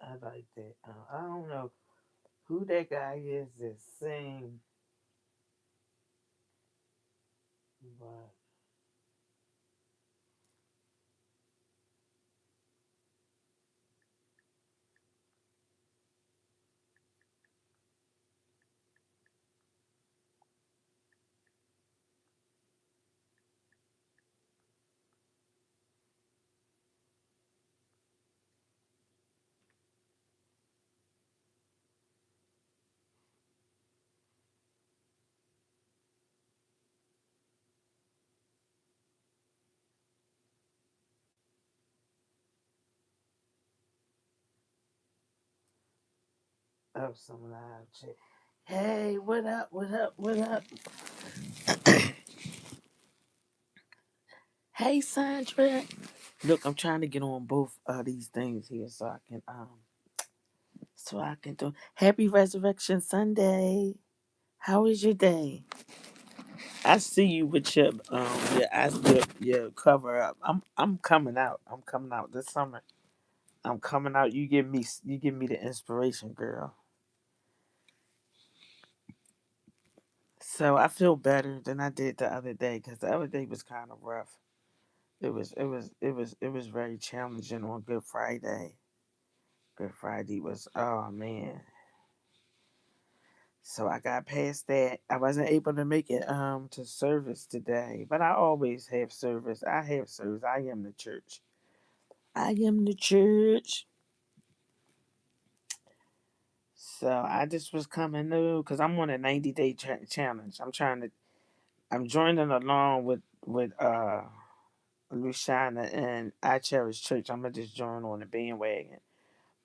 I like that. I don't know who that guy is that sing, but up some live chat. Hey, what up? What up? What up? Hey, Sandra. Look, I'm trying to get on both of these things here so I can do. Happy Resurrection Sunday. How was your day? I see you with your cover up. I'm coming out. I'm coming out this summer. I'm coming out. You give me the inspiration, girl. So I feel better than I did the other day because the other day was kind of rough. It was very challenging on Good Friday. Good Friday was, oh man. So I got past that. I wasn't able to make it to service today, but I always have service. I have service. I am the church. I am the church. So I just was coming new because I'm on a 90-day challenge. I'm joining along with Luciana and I Cherish Church. I'm gonna just join on the bandwagon.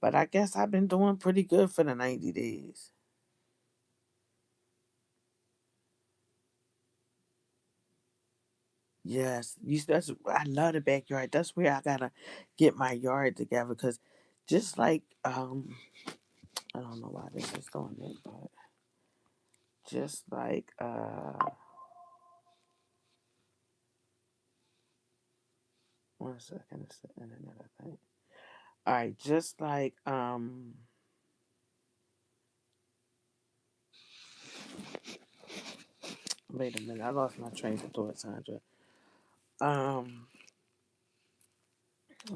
But I guess I've been doing pretty good for the 90 days. Yes, that's I love the backyard. That's where I gotta get my yard together because just like I don't know why this is doing it, but just like one second, it's the internet I think. All right, just like wait a minute, I lost my train of thought, Sandra. Um,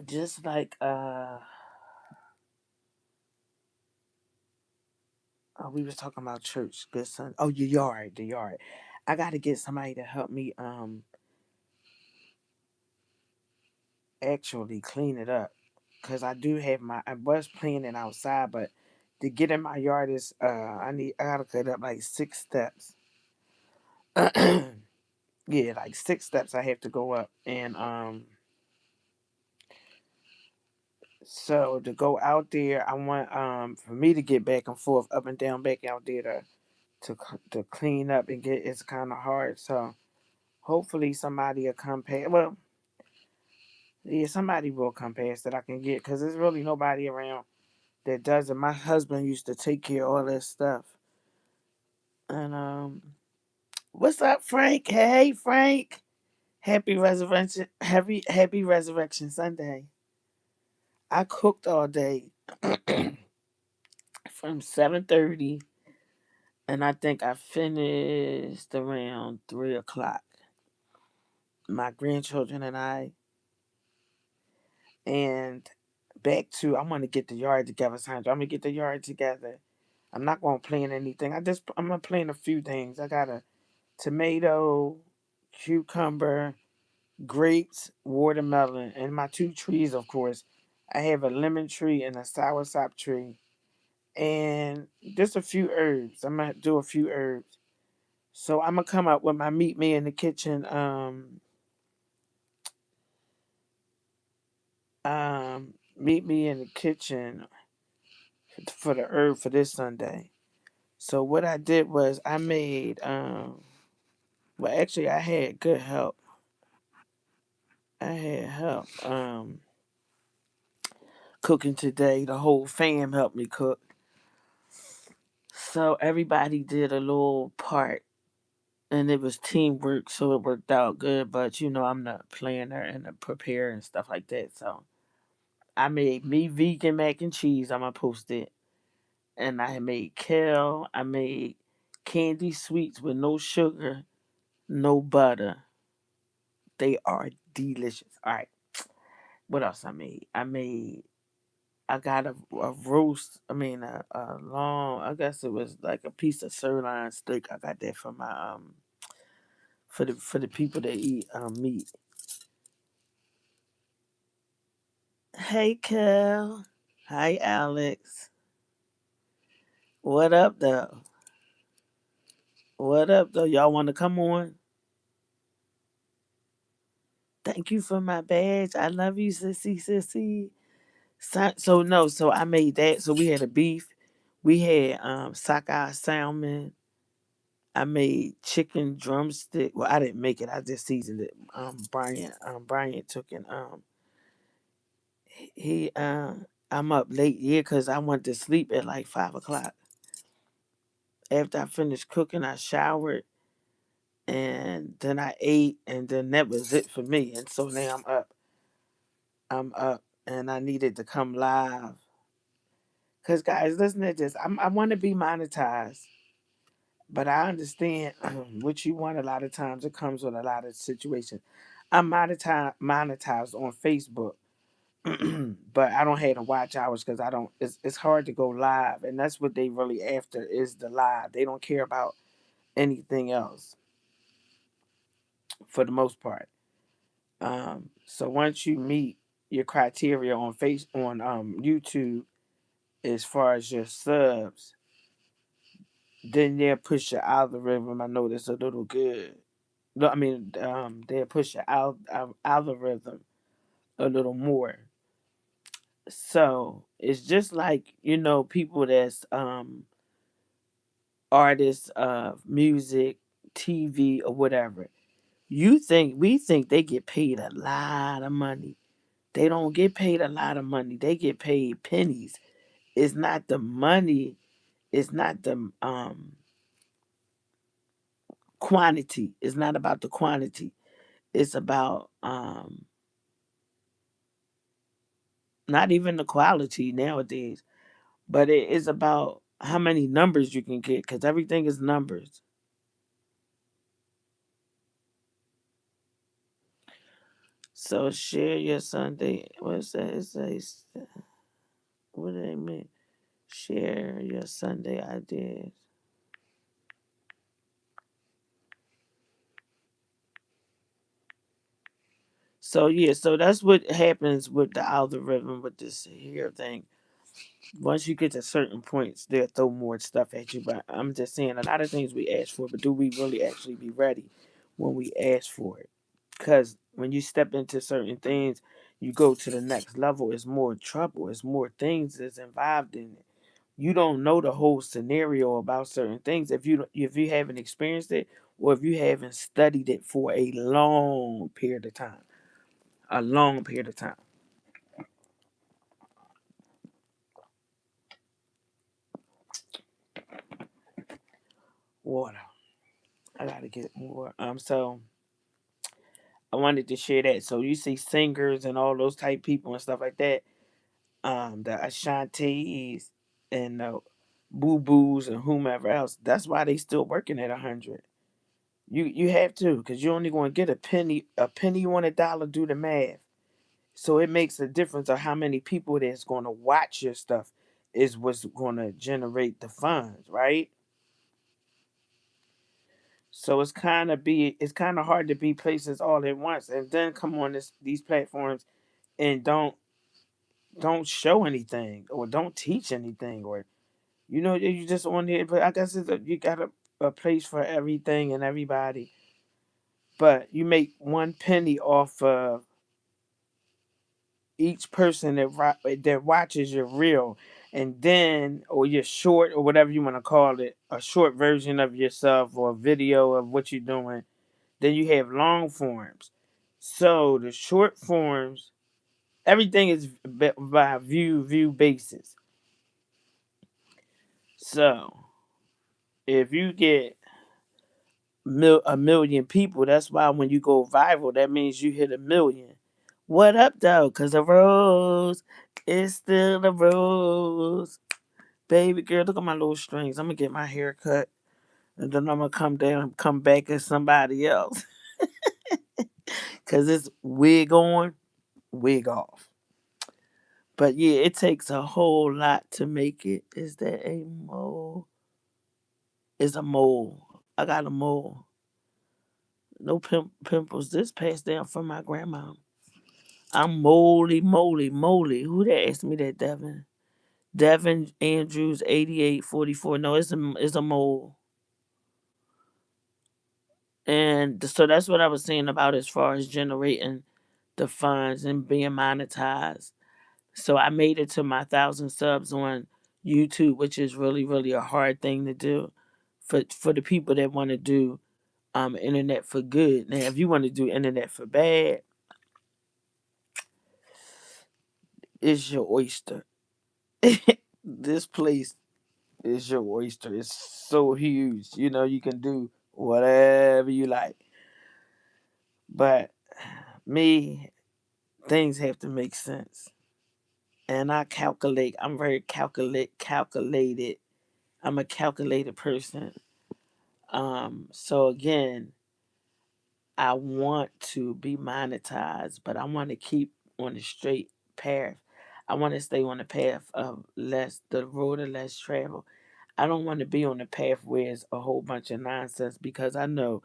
just like we was talking about church, good son. Oh, your yard, the yard. I got to get somebody to help me actually clean it up because I was cleaning outside, but to get in my yard is I gotta cut up like 6 steps. Yeah, like 6 steps I have to go up, and so to go out there, I want for me to get back and forth, up and down, back out there to clean up and get. It's kind of hard, so hopefully somebody will come past. Well, yeah, somebody will come past that I can get because there's really nobody around that does it. My husband used to take care of all that stuff. And what's up, Frank? Hey, Frank. Happy Resurrection Sunday. I cooked all day from 7:30, and I think I finished around 3 o'clock. My grandchildren and I, and back to I want to get the yard together, Sandra. I'm gonna get the yard together. I'm not gonna plan anything. I'm gonna plan a few things. I got a tomato, cucumber, grapes, watermelon, and my two trees, of course. I have a lemon tree and a soursop tree, and just a few herbs. I'm gonna do a few herbs. So I'm gonna come up with my meet me in the kitchen. Meet me in the kitchen for the herb for this Sunday. So what I did was I made well actually I had good help. I had help cooking today. The whole fam helped me cook. So everybody did a little part and it was teamwork, so it worked out good. But I'm the planner and the preparer and stuff like that. So I made me vegan mac and cheese. I'm gonna post it. And I made kale. I made candy sweets with no sugar, no butter. They are delicious. All right. What else I made? I got a roast. I mean a long. I guess it was like a piece of sirloin steak. I got that for my for the people that eat meat. Hey, Kel. Hi, Alex. What up, though? What up, though? Y'all want to come on? Thank you for my badge. I love you, sissy, sissy. So no, so I made that. So we had a beef. We had sockeye salmon. I made chicken drumstick. Well, I didn't make it. I just seasoned it. Brian took and he I'm up late here because I went to sleep at like 5 o'clock. After I finished cooking, I showered and then I ate, and then that was it for me. And so now I'm up. I'm up, and I needed to come live. Cause guys, listen to this. I want to be monetized, but I understand what you want. A lot of times, it comes with a lot of situations. I'm monetized on Facebook, but I don't have the watch hours because I don't. It's hard to go live, and that's what they really after is the live. They don't care about anything else for the most part. So once you meet your criteria on YouTube as far as your subs, then they'll push your algorithm. I know that's a little good. No, I mean, they'll push your algorithm a little more. So it's just like people that's artists of music, TV, or whatever. We think they get paid a lot of money. They don't get paid a lot of money. They get paid pennies. It's not the money. It's not the quantity. It's not about the quantity. It's about not even the quality nowadays, but it is about how many numbers you can get because everything is numbers. So share your Sunday. What's that? It says, what do they mean? Share your Sunday ideas. So yeah, so that's what happens with the algorithm with this here thing. Once you get to certain points, they'll throw more stuff at you. But I'm just saying, a lot of things we ask for, but do we really actually be ready when we ask for it? Because when you step into certain things, you go to the next level. It's more trouble. It's more things that's involved in it. You don't know the whole scenario about certain things if you haven't experienced it or if you haven't studied it for a long period of time. A long period of time. Water. I gotta get more. So I wanted to share that. So you see singers and all those type people and stuff like that. The Ashantis and the Boo Boos and whomever else. That's why they still working at 100. You have to because you're only going to get a penny. A penny on a dollar. Do the math. So it makes a difference of how many people that's going to watch your stuff is what's going to generate the funds, right? So it's kind of hard to be places all at once and then come on these platforms and don't show anything or don't teach anything or you just on here. But I guess you got a place for everything and everybody. But you make one penny off of each person that watches your reel, and then or your short or whatever you want to call it, a short version of yourself or a video of what you're doing. Then you have long forms. So the short forms, everything is by view basis. So if you get a million people, that's why when you go viral, that means you hit a million. What up though? Cause a rose It's still the rules. Baby girl, look at my little strings. I'm gonna get my hair cut. And then I'm gonna come down and come back as somebody else. Cause it's wig on, wig off. But yeah, it takes a whole lot to make it. Is that a mole? It's a mole. I got a mole. No pimples. This passed down from my grandma. I'm moly, moly, moly. Who that asked me that, Devin? Devin Andrews, 8844. No, it's a mole. And so that's what I was saying about as far as generating the funds and being monetized. So I made it to my 1,000 subs on YouTube, which is really, really a hard thing to do for the people that want to do internet for good. Now, if you want to do internet for bad, it's your oyster. This place is your oyster. It's so huge. You know, you can do whatever you like. But me, things have to make sense. And I calculate. I'm very calculated. I'm a calculated person. So again, I want to be monetized, but I want to keep on the straight path. I want to stay on the path of the road of less travel. I don't want to be on the path where it's a whole bunch of nonsense because I know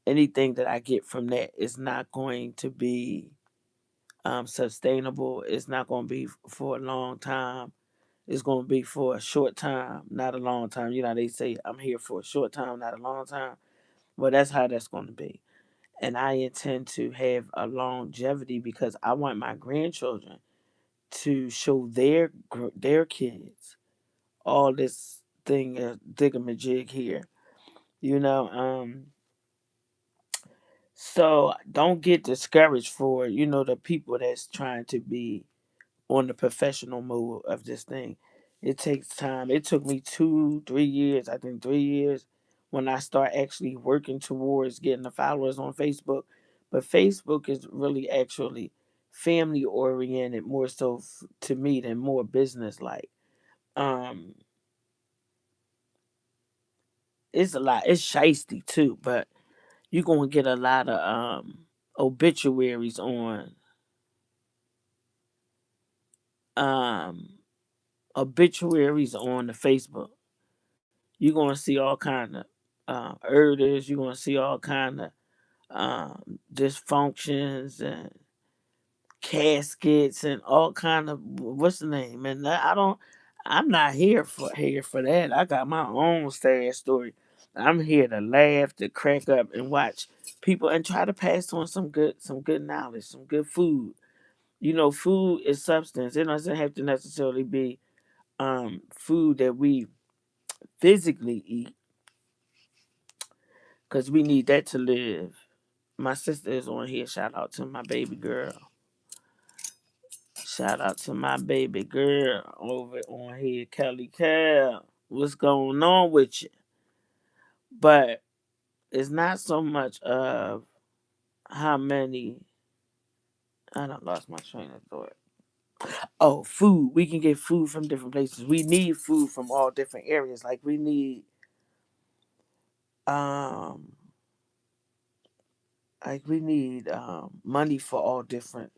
anything that I get from that is not going to be sustainable. It's not going to be for a long time. It's going to be for a short time, not a long time. You know, they say I'm here for a short time, not a long time. Well, that's how that's going to be. And I intend to have a longevity because I want my grandchildren to show their kids all this thing diggamajig here. You know, so don't get discouraged for the people that's trying to be on the professional mode of this thing. It takes time. It took me 2, 3 years, I think 3 years, when I start actually working towards getting the followers on Facebook. But Facebook is really actually family oriented more so to me than more business like. Um, it's a lot. It's shisty too, but you're gonna get a lot of obituaries um on the Facebook. You're gonna see all kind of elders. You're gonna see all kind of dysfunctions and caskets and all kind of what's the name? And I don't. I'm not here for that. I got my own sad story. I'm here to laugh, to crack up, and watch people and try to pass on some good knowledge, some good food. Food is substance. It doesn't have to necessarily be food that we physically eat because we need that to live. My sister is on here. Shout out to my baby girl. Shout out to my baby girl over on here, Kelly Cal. What's going on with you? But it's not so much of how many. I don't lost my train of thought. Oh, food. We can get food from different places. We need food from all different areas. Like um we need money for all different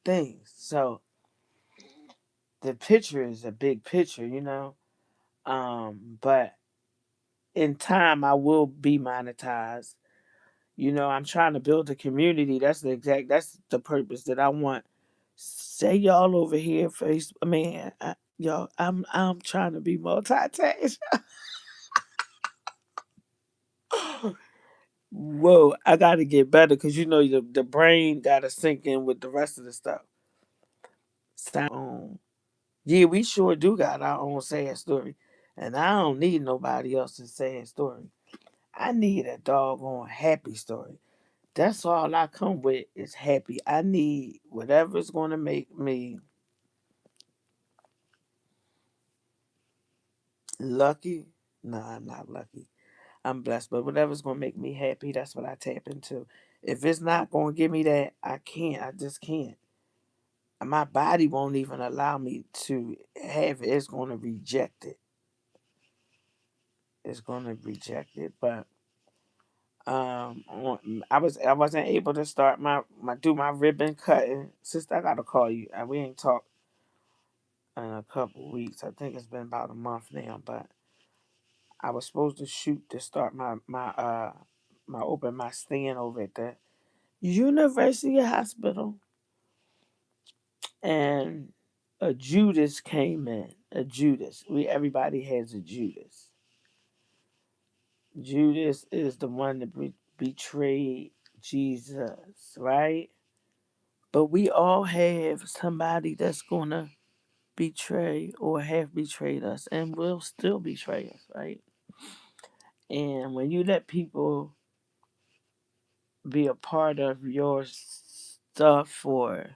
things. So the picture is a big picture. But in time I will be monetized. I'm trying to build a community. That's the purpose that I want. Say y'all over here, face man, y'all. I'm trying to be multitask. Whoa, I gotta get better because the brain gotta sink in with the rest of the stuff. Sound. Yeah, we sure do got our own sad story, and I don't need nobody else's sad story. I need a doggone happy story. That's all I come with is happy. I need whatever's gonna make me lucky. No, I'm not lucky. I'm blessed, but whatever's gonna make me happy, that's what I tap into. If it's not gonna give me that, I can't. I just can't. my body won't even allow me to have it. It's going to reject it. It's going to reject it. But I wasn't able to start my do my ribbon cutting. Sister, I gotta call you. We ain't talked in a couple weeks. I think it's been about a month now. But I was supposed to shoot to start my open my stand over at the University Hospital, and a Judas came in. A Judas. Everybody has a Judas. Judas is the one that betrayed Jesus, right? But we all have somebody that's gonna betray or have betrayed us and will still betray us, right? And when you let people be a part of your stuff or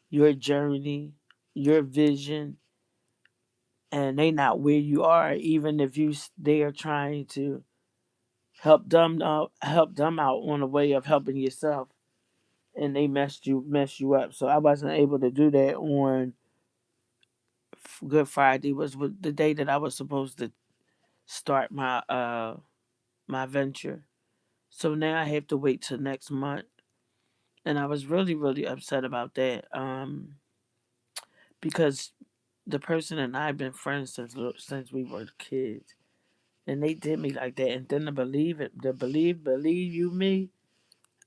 your journey, your vision, and they not where you are, even if they are trying to help them out on the way of helping yourself, and they mess you up. So I wasn't able to do that on Good Friday. Was the day that I was supposed to start my venture. So now I have to wait till next month, and I was really upset about that. Because the person and I've been friends since we were kids, and they did me like that. And then believe you me,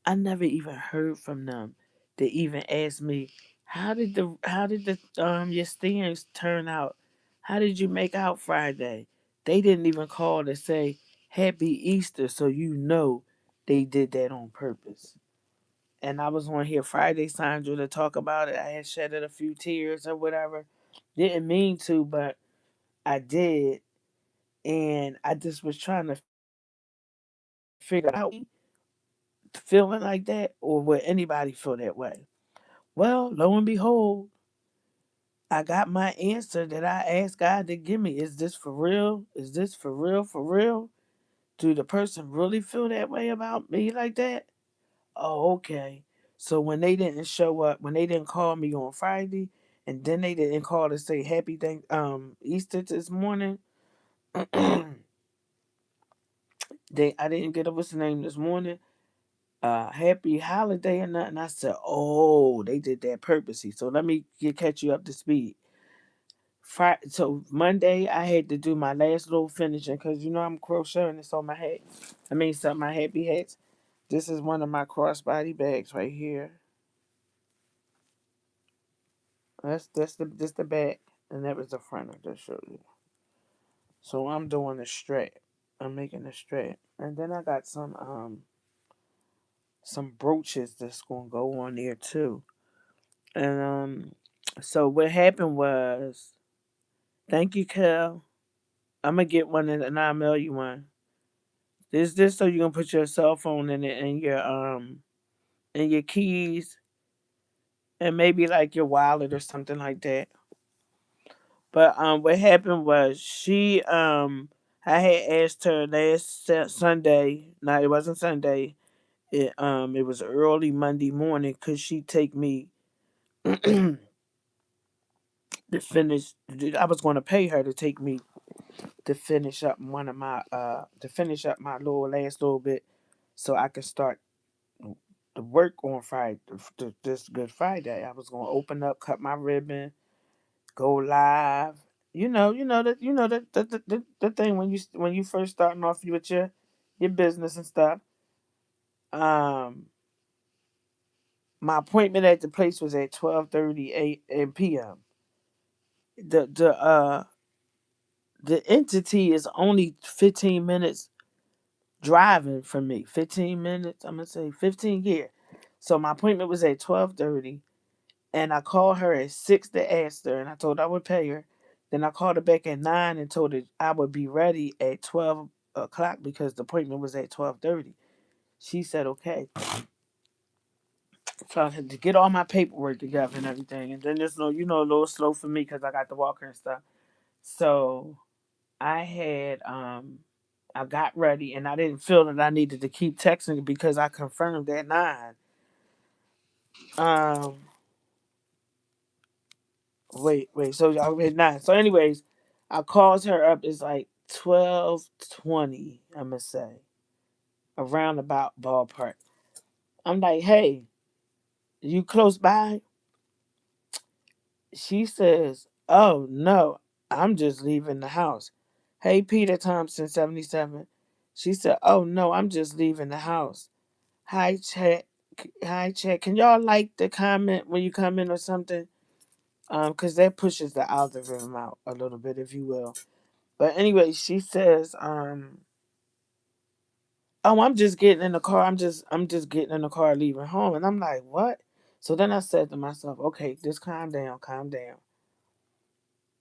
I never even heard from them. They even asked me, how did the your stands turn out? How did you make out Friday? They didn't even call to say Happy Easter, so you know they did that on purpose. And I was on here Friday, Sandra, to talk about it. I had shedded a few tears or whatever. Didn't mean to, but I did. And I just was trying to figure out feeling like that, or would anybody feel that way? Well, lo and behold, I got my answer that I asked God to give me. Is this for real? Is this for real? For real? Do the person really feel that way about me like that? Oh, okay. So when they didn't show up, when they didn't call me on Friday, and then they didn't call to say Easter this morning, I didn't get a what's the name this morning. Happy holiday or nothing. I said, oh, they did that purposely. So let me catch you up to speed. So Monday I had to do my last little finishing because I'm crocheting this on my hat. I mean, some my happy hats. This is one of my crossbody bags right here. That's the back, and that was the front. I just showed you. So I'm doing a strap. I'm making a strap, and then I got some brooches that's gonna go on there too. And so what happened was, thank you, Kel. I'm gonna get one and I'll mail you one. This so you can put your cell phone in it and your keys and maybe like your wallet or something like that. But what happened was I had asked her last Sunday. No, it wasn't Sunday. It was early Monday morning. Could she take me to finish? I was going to pay her to take me to finish up my little last little bit, so I could start the work on Friday. This Good Friday, I was going to open up, cut my ribbon, go live. The thing when you first starting off with your business and stuff. Um, my appointment at the place was at 12:30 a.m. p.m. The entity is only 15 minutes driving from me. 15 minutes. I'm gonna say 15 years. So my appointment was at 12:30, and I called her at 6 to ask her, and I told her I would pay her. Then I called her back at 9 and told her I would be ready at 12 o'clock because the appointment was at 12:30. She said okay. So I had to get all my paperwork together and everything, and then just a little slow for me because I got the walker and stuff. So I had I got ready and I didn't feel that I needed to keep texting because I confirmed at 9. Um wait. So y'all hit 9. So anyways, I calls her up. It's like 12:20. I'ma say around about ballpark. I'm like, hey, you close by? She says, oh no, I'm just leaving the house. Hey, Peter Thompson, 77. She said, oh no, I'm just leaving the house. Hi, chat. Hi, chat. Can y'all like the comment when you come in or something? Because that pushes the algorithm out a little bit, if you will. But anyway, she says, oh, I'm just getting in the car. I'm just getting in the car, leaving home. And I'm like, what? So then I said to myself, okay, just calm down, calm down.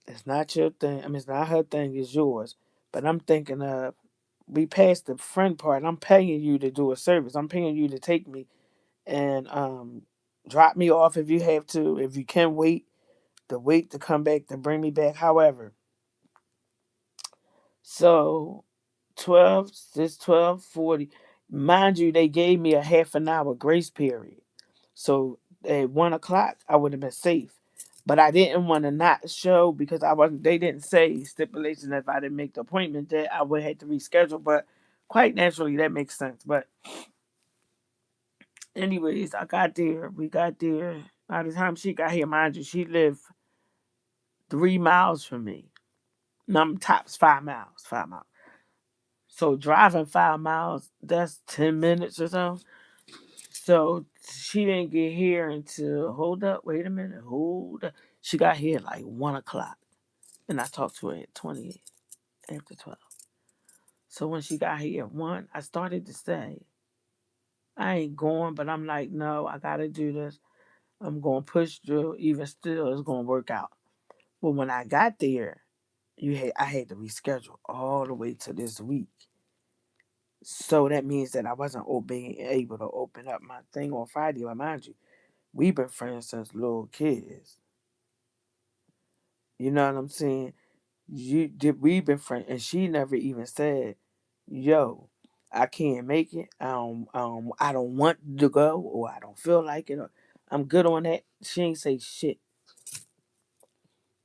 It's not your thing. I mean, it's not her thing. It's yours. But I'm thinking of we passed the friend part. I'm paying you to do a service. I'm paying you to take me and drop me off if you have to. If you can wait, to wait to come back to bring me back. However, so 12, it's 12:40. Mind you, they gave me a half an hour grace period. So at 1 o'clock, I would have been safe. But I didn't want to not show because I wasn't. They didn't say stipulation that if I didn't make the appointment that I would have to reschedule. But quite naturally, that makes sense. But anyways, I got there. We got there. By the time she got here, mind you, she lived 3 miles from me. Num tops 5 miles. 5 miles. So driving 5 miles, that's 10 minutes or so. So she didn't get here until hold up, wait a minute, hold up. She got here at like 1 o'clock. And I talked to her at 20 after 12. So when she got here at 1, I started to say, I ain't going, but I'm like, no, I gotta do this. I'm gonna push through. Even still, it's gonna work out. But when I got there, I had to reschedule all the way to this week. So that means that I wasn't being able to open up my thing on Friday. But mind you, we've been friends since little kids. You know what I'm saying? We've been friends, and she never even said, "Yo, I can't make it. I don't want to go, or I don't feel like it. Or, I'm good on that." She ain't say shit.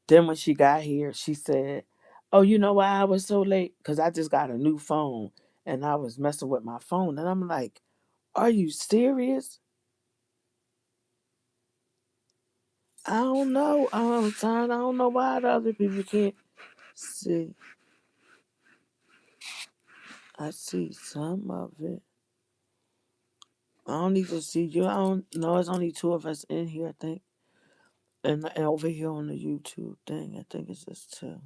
Then when she got here, she said, "Oh, you know why I was so late? Cause I just got a new phone, and I was messing with my phone." And I'm like, "Are you serious?" I don't know. Son, I don't know why the other people can't see. I see some of it. I don't need to see you. I don't know. It's only two of us in here, I think. And over here on the YouTube thing, I think it's just two.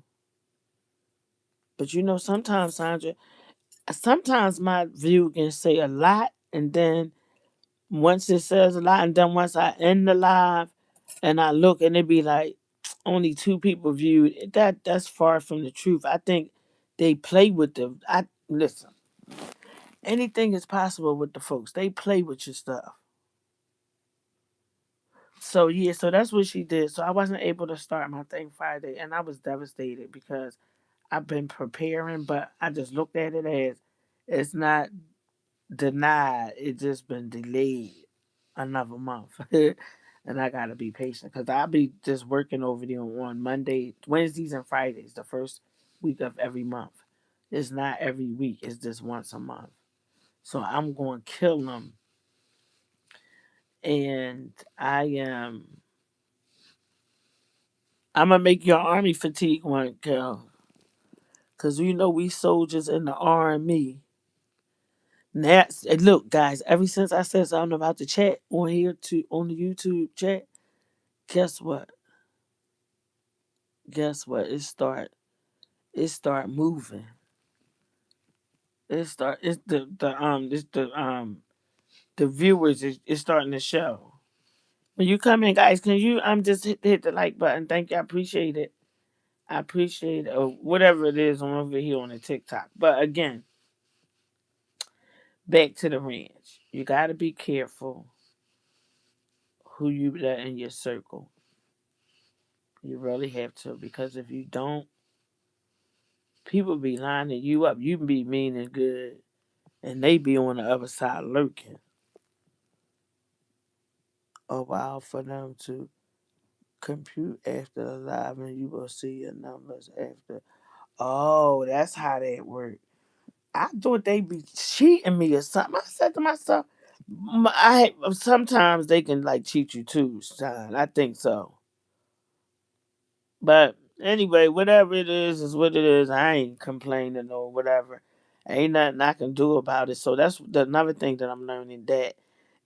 But you know, sometimes, Sandra, sometimes my view can say a lot, and then once it says a lot, and then once I end the live and I look and it be like only two people viewed, that's far from the truth. I think they play with the I listen, anything is possible with the folks. They play with your stuff. So yeah, so that's what she did. So I wasn't able to start my thing Friday, and I was devastated because I've been preparing, but I just looked at it as it's not denied. It's just been delayed another month, and I gotta be patient because I'll be just working over there on Monday, Wednesdays, and Fridays, the first week of every month. It's not every week; it's just once a month. So I'm going to kill them, and I am. I'm gonna make your army fatigue one, girl. Cause you know we soldiers in the army. Now, and look, guys. Ever since I said something about the chat on here to on the YouTube chat, guess what? Guess what? It start moving. It's the viewers is starting to show. When you come in, guys, can you just hit the like button? Thank you. I appreciate it. I appreciate it. Or whatever it is on over here on the TikTok. But again, back to the ranch. You got to be careful who you let in your circle. You really have to, because if you don't, people be lining you up. You can be mean and good, and they be on the other side lurking. A while for them to Compute after the live and you will see your numbers after. Oh, that's how that works. I thought they be cheating me or something. I said to myself, sometimes they can like cheat you too, son. I think so. But anyway, whatever it is what it is. I ain't complaining or whatever. Ain't nothing I can do about it. So that's another thing that I'm learning, that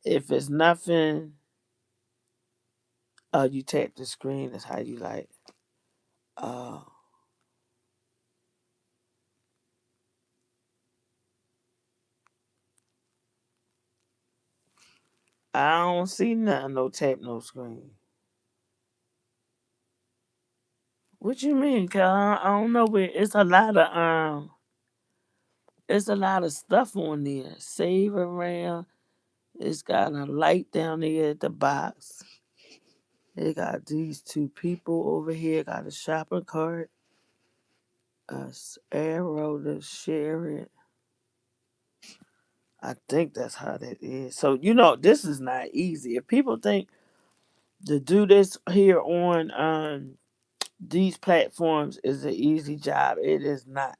if it's nothing, you tap the screen. That's how you like. Uh, I don't see nothing. No tap, no screen. What you mean? Cause I don't know where. It's a lot of stuff on there. Save around. It's got a light down there at the box. It got these two people over here. Got a shopping cart. Arrow to share it. I think that's how that is. So this is not easy. If people think to do this here on these platforms is an easy job, it is not.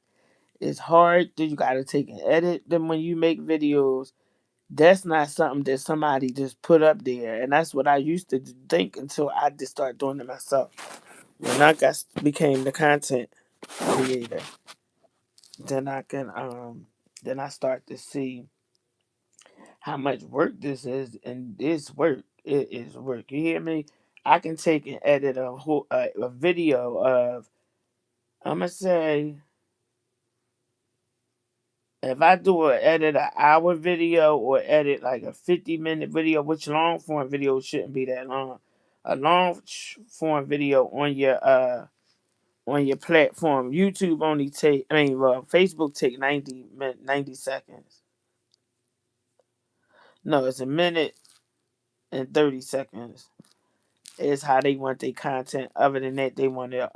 It's hard. You got to take and edit them when you make videos. That's not something that somebody just put up there, and that's what I used to think until I just started doing it myself. When I became the content creator, then then I start to see how much work this is, and this work, it is work. You hear me? I can take and edit a video of, I'm gonna say, if I edit an hour video or edit like a 50-minute video, which long form video shouldn't be that long. A long form video on your platform, YouTube only take. I mean, well, Facebook take 90 seconds. No, it's a minute and 30 seconds. Is how they want their content. Other than that, they want it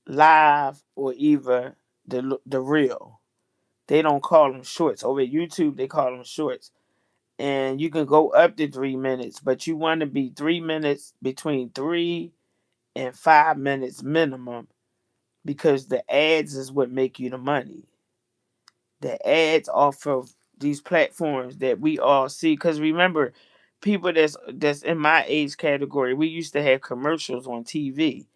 live or either the real. They don't call them shorts. Over at YouTube, they call them shorts. And you can go up to 3 minutes, but you want to be 3 minutes, between 3 and 5 minutes minimum, because the ads is what make you the money. The ads off of these platforms that we all see. Because remember, people that's in my age category, we used to have commercials on TV,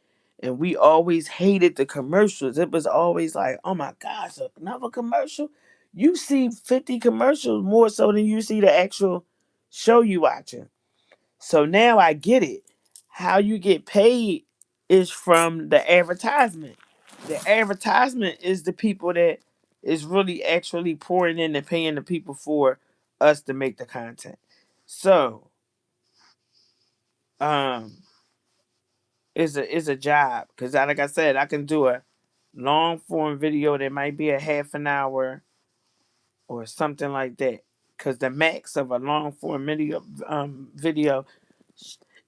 and we always hated the commercials. It was always like, oh my gosh, another commercial. You see 50 commercials more so than you see the actual show you watching. So now I get it. How you get paid is from the advertisement. The advertisement is the people that is really actually pouring in and paying the people for us to make the content. So, um, it's a job, because like I said, I can do a long form video that might be a half an hour or something like that. Because the max of a long form video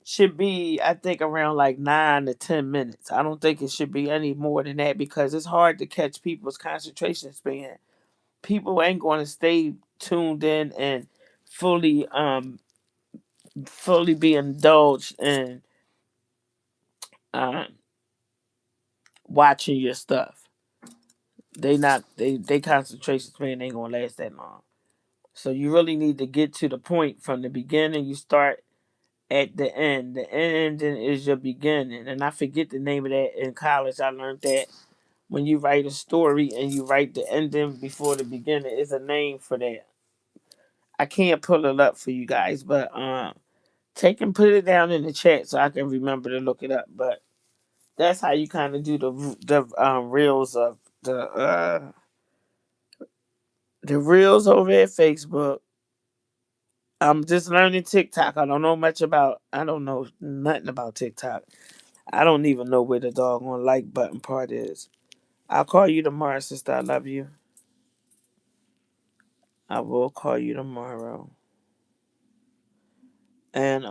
should be, I think, around like 9 to 10 minutes. I don't think it should be any more than that, because it's hard to catch people's concentration span. People ain't going to stay tuned in and fully fully be indulged in um watching your stuff. They concentration span ain't gonna last that long. So you really need to get to the point from the beginning. You start at the end. The ending is your beginning. And I forget the name of that in college. I learned that when you write a story and you write the ending before the beginning, is a name for that. I can't pull it up for you guys, but take and put it down in the chat so I can remember to look it up. But that's how you kind of do the reels of the reels over at Facebook. I'm just learning TikTok. I don't know nothing about TikTok. I don't even know where the doggone like button part is. I'll call you tomorrow, sister. I love you. I will call you tomorrow. And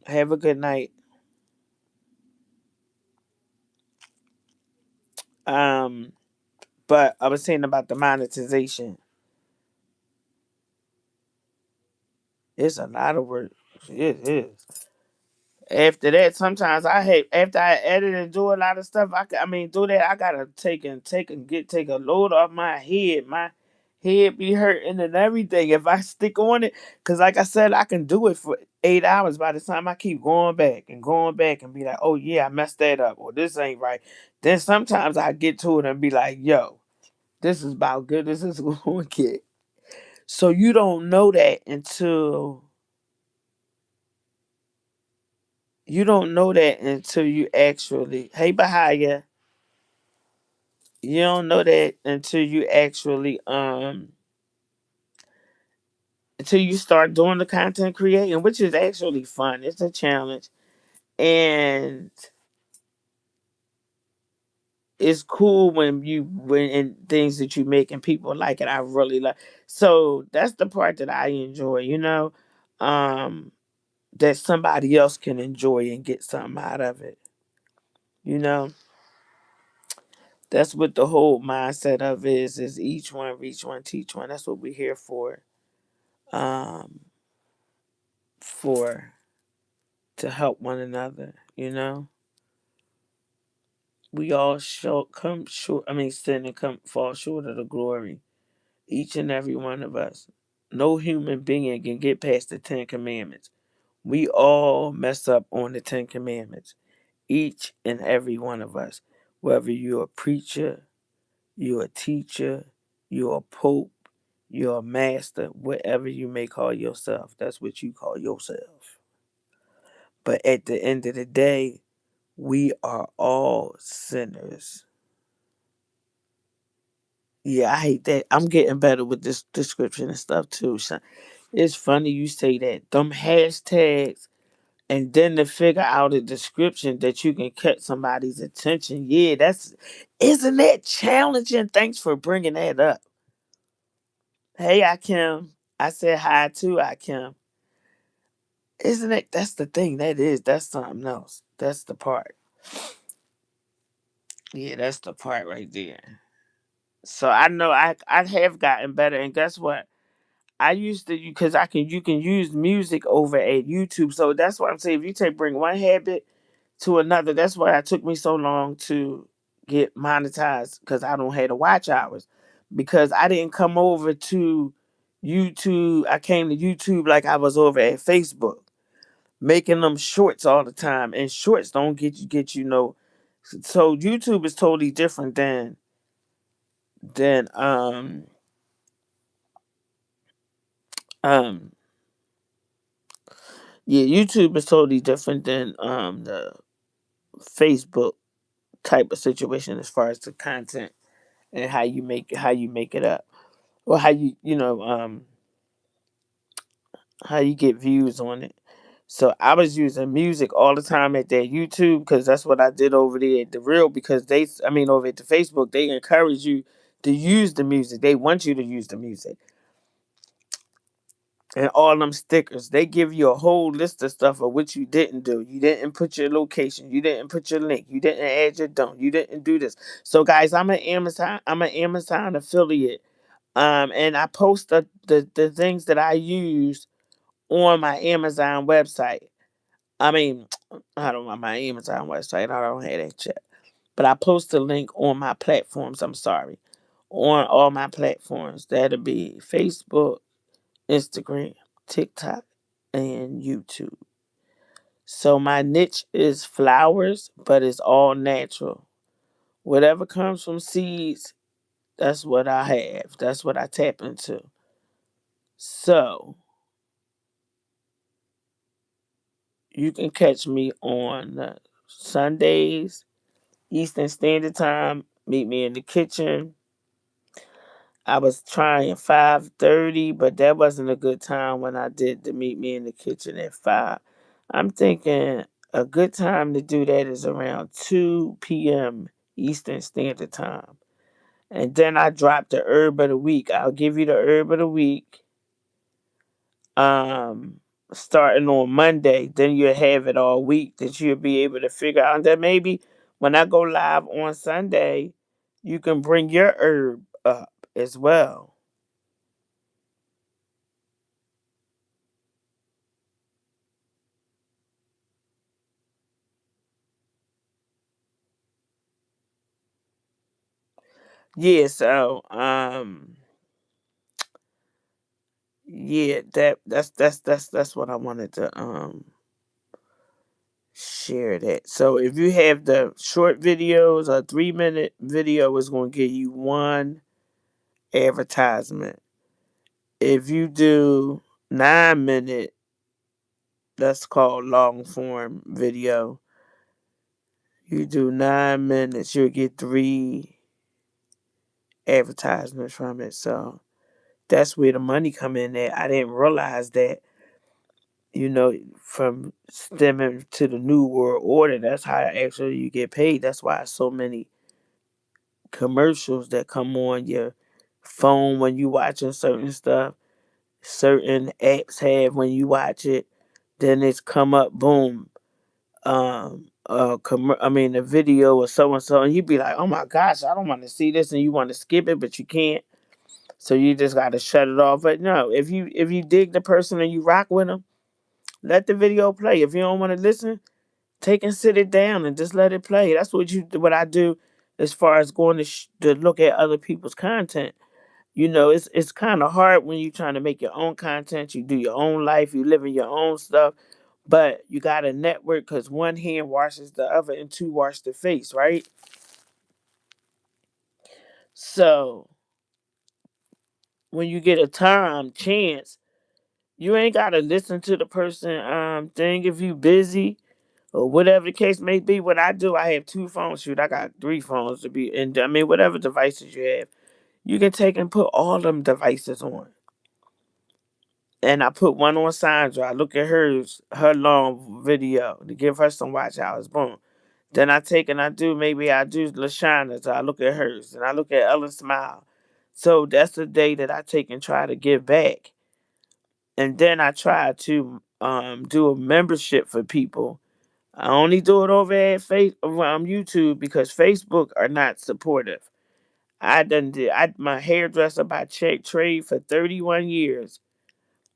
have a good night. Um but I was saying about the monetization. It's a lot of work. It is. After that, sometimes I hate after I edit and do a lot of stuff. I mean, do that. I gotta take a load off my head. My head be hurting and everything if I stick on it. Cause like I said, I can do it for 8 hours. By the time I keep going back and be like, oh yeah, I messed that up, or this ain't right. Then sometimes I get to it and be like, yo, this is about good. This is going to get. So you don't know that until you actually. Hey, Bahaya. You don't know that until you actually until you start doing the content creating, which is actually fun. It's a challenge, and it's cool when in things that you make and people like it. I really like. So that's the part that I enjoy. Um, that somebody else can enjoy and get something out of it. You know, that's what the whole mindset of is each one reach one, teach one. That's what we're here for. Um, for to help one another. We all come short. I mean, sin and come fall short of the glory. Each and every one of us. No human being can get past the 10 Commandments. We all mess up on the 10 Commandments. Each and every one of us. Whether you're a preacher, you're a teacher, you're a pope, you're a master, whatever you may call yourself, that's what you call yourself. But at the end of the day, we are all sinners. Yeah, I hate that. I'm getting better with this description and stuff too. Son. It's funny you say that. Them hashtags and then to figure out a description that you can catch somebody's attention. Yeah, isn't that challenging? Thanks for bringing that up. Hey, Akim. I said hi too, Akim. Isn't it? That's the thing. That's something else. That's the part. Yeah, that's the part right there. So I know I have gotten better, and guess what? I used to because I can you can use music over at YouTube. So that's what I'm saying. If you bring one habit to another, that's why it took me so long to get monetized because I don't have the watch hours because I didn't come over to YouTube. I came to YouTube like I was over at Facebook making them shorts all the time, and shorts don't get you no. So YouTube is totally different than um yeah, YouTube is totally different than the Facebook type of situation as far as the content and how you make it up or how you get views on it. So I was using music all the time at that YouTube because that's what I did over there at the real because over at the Facebook they encourage you to use the music. They want you to use the music. And all them stickers, they give you a whole list of stuff of what you didn't do. You didn't put your location. You didn't put your link. You didn't add your don't. You didn't do this. So guys, I'm an Amazon. I'm an Amazon affiliate. And I post the things that I use on my Amazon website. I mean, I don't want my Amazon website. I don't have that yet. But I post a link on my platforms. I'm sorry, on all my platforms. That'll be Facebook, Instagram, TikTok, and YouTube. So my niche is flowers, but it's all natural. Whatever comes from seeds, that's what I have. That's what I tap into. So you can catch me on Sundays, Eastern Standard Time. Meet me in the kitchen. I was trying 5:30, but that wasn't a good time when I did the meet me in the kitchen at 5. I'm thinking a good time to do that is around 2 p.m. Eastern Standard Time. And then I drop the herb of the week. I'll give you the herb of the week um starting on Monday. Then you'll have it all week that you'll be able to figure out. And then maybe when I go live on Sunday, you can bring your herb up as well. Yeah, so yeah, that's what I wanted to share that. So if you have the short videos, a 3 minute video is gonna give you one advertisement. If you do 9 minute, that's called long form video. You do 9 minutes, you'll get three advertisements from it. So that's where the money come in at. I didn't realize that, from stemming to the new world order, that's how actually you get paid. That's why so many commercials that come on your phone when you watching certain stuff, certain apps have when you watch it, then it's come up, boom, a video or so and so, and you be like, oh my gosh, I don't want to see this, and you want to skip it, but you can't. So you just got to shut it off. But no, if you dig the person and you rock with them, let the video play. If you don't want to listen, take and sit it down and just let it play. That's what I do as far as going to look at other people's content. It's kind of hard when you're trying to make your own content. You do your own life, you live in your own stuff, but you got to network because one hand washes the other and two wash the face, right? So when you get a time chance, you ain't got to listen to the person thing if you busy or whatever the case may be. What I do, I have two phones. Shoot, I got three phones to be, and I mean, whatever devices you have, you can take and put all them devices on. And I put one on Sandra. I look at her long video to give her some watch hours. Boom. Then I take and I do Lashana's. I look at hers. And I look at Ellen Smile. So that's the day that I take and try to give back. And then I try to do a membership for people. I only do it over at YouTube because Facebook are not supportive. My hairdresser by check trade for 31 years.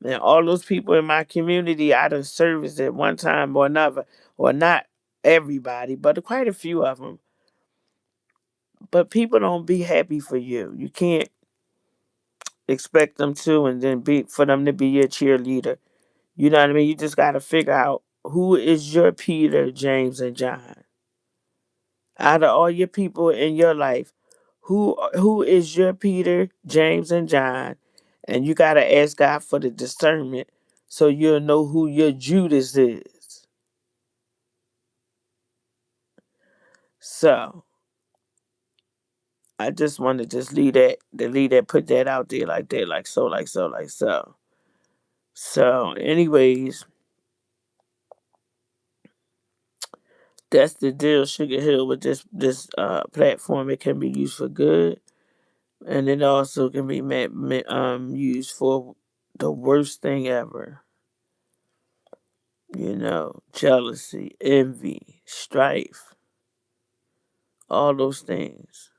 And all those people in my community, I done serviced at one time or another, or not everybody, but quite a few of them. But people don't be happy for you. You can't expect them to, and then be for them to be your cheerleader. You know what I mean? You just got to figure out who is your Peter, James, and John. Out of all your people in your life, who is your Peter, James, and John? And you got to ask God for the discernment so you'll know who your Judas is. So I just want to just put that out there like that, like so, like so, like so. So, anyways, that's the deal, Sugar Hill, with this platform. It can be used for good, and it also can be used for the worst thing ever. Jealousy, envy, strife, all those things.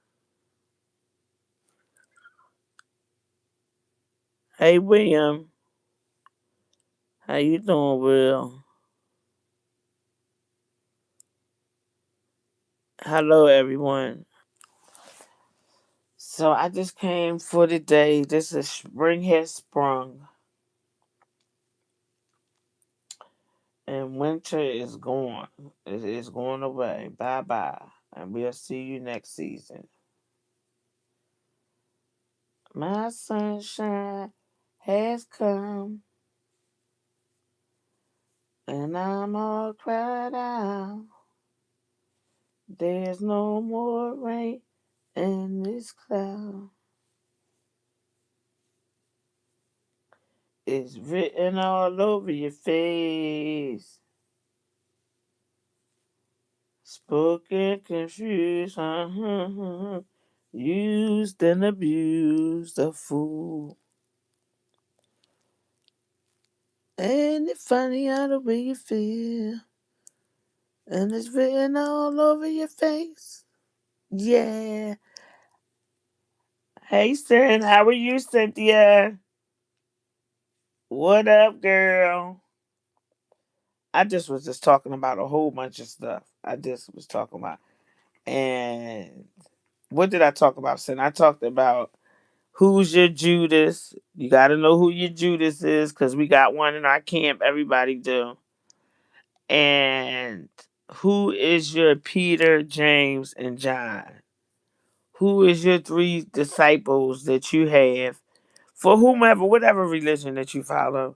Hey, William, how you doing, Will? Hello, everyone. So I just came for the day. This is spring has sprung, and winter is gone. It is going away. Bye bye, and we'll see you next season. My sunshine has come, and I'm all cried out. There's no more rain in this cloud. It's written all over your face. Spoken, confused, used and abused, a fool. Ain't it funny how the way you feel? And it's written all over your face. Yeah. Hey, Sin, how are you, Cynthia? What up, girl? I just talking about a whole bunch of stuff. I just was talking about, and what did I talk about? Sin? I talked about who's your Judas. You got to know who your Judas is because we got one in our camp. Everybody do. And who is your Peter, James, and John? Who is your three disciples that you have for whomever, whatever religion that you follow?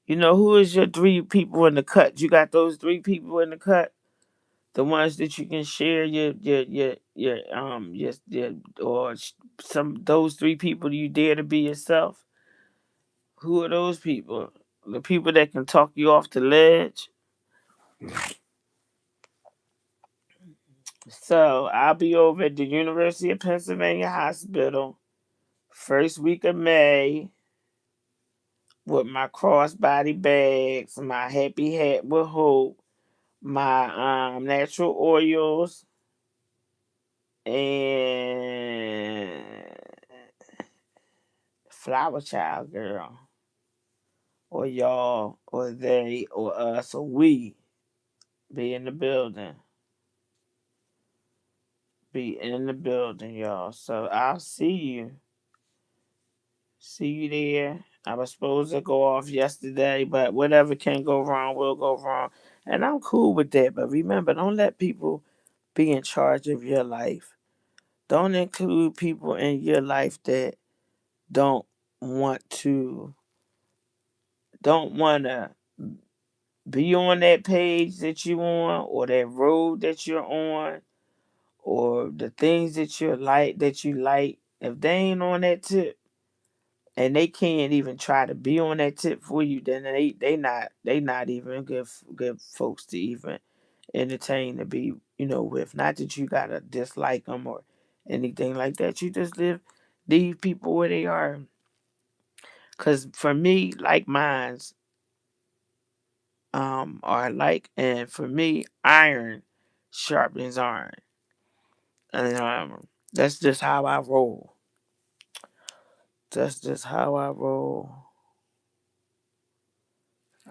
You know, who is your three people in the cut? You got those three people in the cut, the ones that you can share your or some those three people you dare to be yourself. Who are those people? The people that can talk you off the ledge. So I'll be over at the University of Pennsylvania Hospital first week of May with my crossbody bags, my happy hat with hope, my natural oils, and flower child girl, or y'all, or they, or us, or we be in the building. Be in the building, y'all. So I'll see you. See you there. I was supposed to go off yesterday, but whatever can go wrong will go wrong. And I'm cool with that. But remember, don't let people be in charge of your life. Don't include people in your life that don't want to don't want to be on that page that you on or that road that you're on or the things that you like. If they ain't on that tip and they can't even try to be on that tip for you, then they not even good folks to even entertain to be with. Not that you gotta dislike them or anything like that. You just leave people where they are. Cause for me, like mines, are like, and for me, iron sharpens iron, and that's just how I roll. That's just how I roll.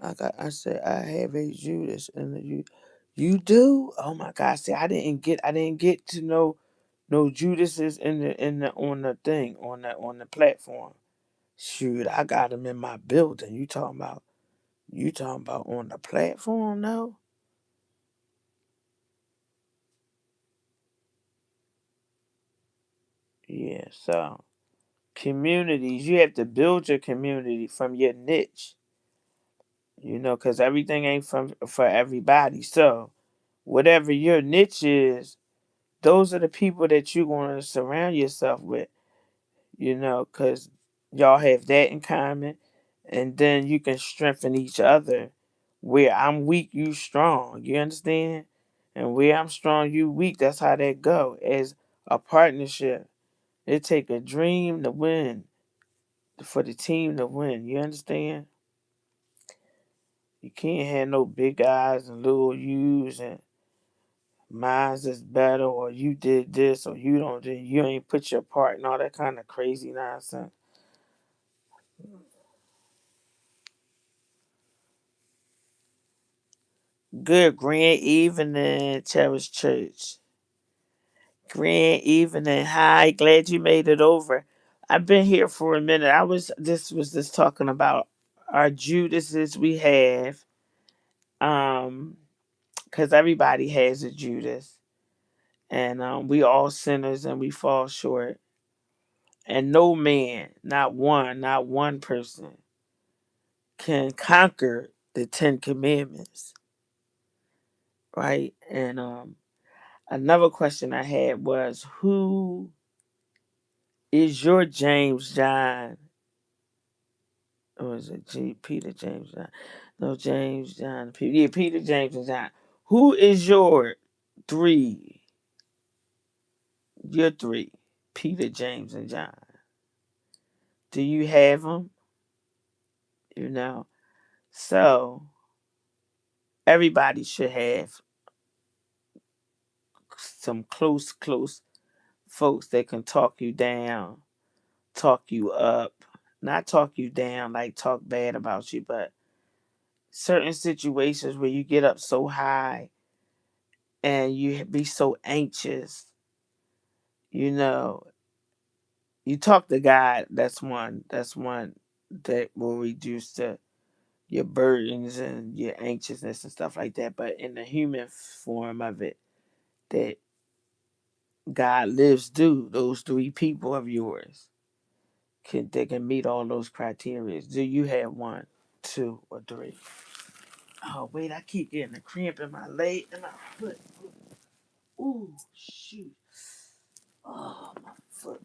I said I have a Judas, and you do. Oh my God! See, I didn't get to know no Judases in the on the thing on the platform. Shoot, I got them in my building. You talking about on the platform now? Yeah. So communities, you have to build your community from your niche. Because everything ain't for everybody. So whatever your niche is, those are the people that you're going to surround yourself with, because y'all have that in common. And then you can strengthen each other. Where I'm weak, you strong. You understand? And where I'm strong, you weak. That's how that go. As a partnership, it take a dream to win, for the team to win. You understand? You can't have no big eyes and little U's and mine's is better or you did this or you ain't put your part and all that kind of crazy nonsense. Good grand evening, Cherish Church. Grand evening. Hi, glad you made it over. I've been here for a minute. I was just talking about our Judases we have. Um, because everybody has a Judas. And we all sinners and we fall short. And no man, not one person can conquer the Ten Commandments, right? And another question I had was, who is your James John? Or is it Peter James John? No, James John. Yeah, Peter James and John. Who is your three? Your three, Peter James and John. Do you have them? You know, so everybody should have some close folks that can talk you down, talk you up, not talk you down, like talk bad about you, but certain situations where you get up so high and you be so anxious You know, you talk to God. That's one. That's one that will reduce your burdens and your anxiousness and stuff like that. But in the human form of it, that God lives through those three people of yours can meet all those criteria. Do you have one, two, or three? Oh wait, I keep getting a cramp in my leg and my foot. Ooh, shoot. Oh, my foot.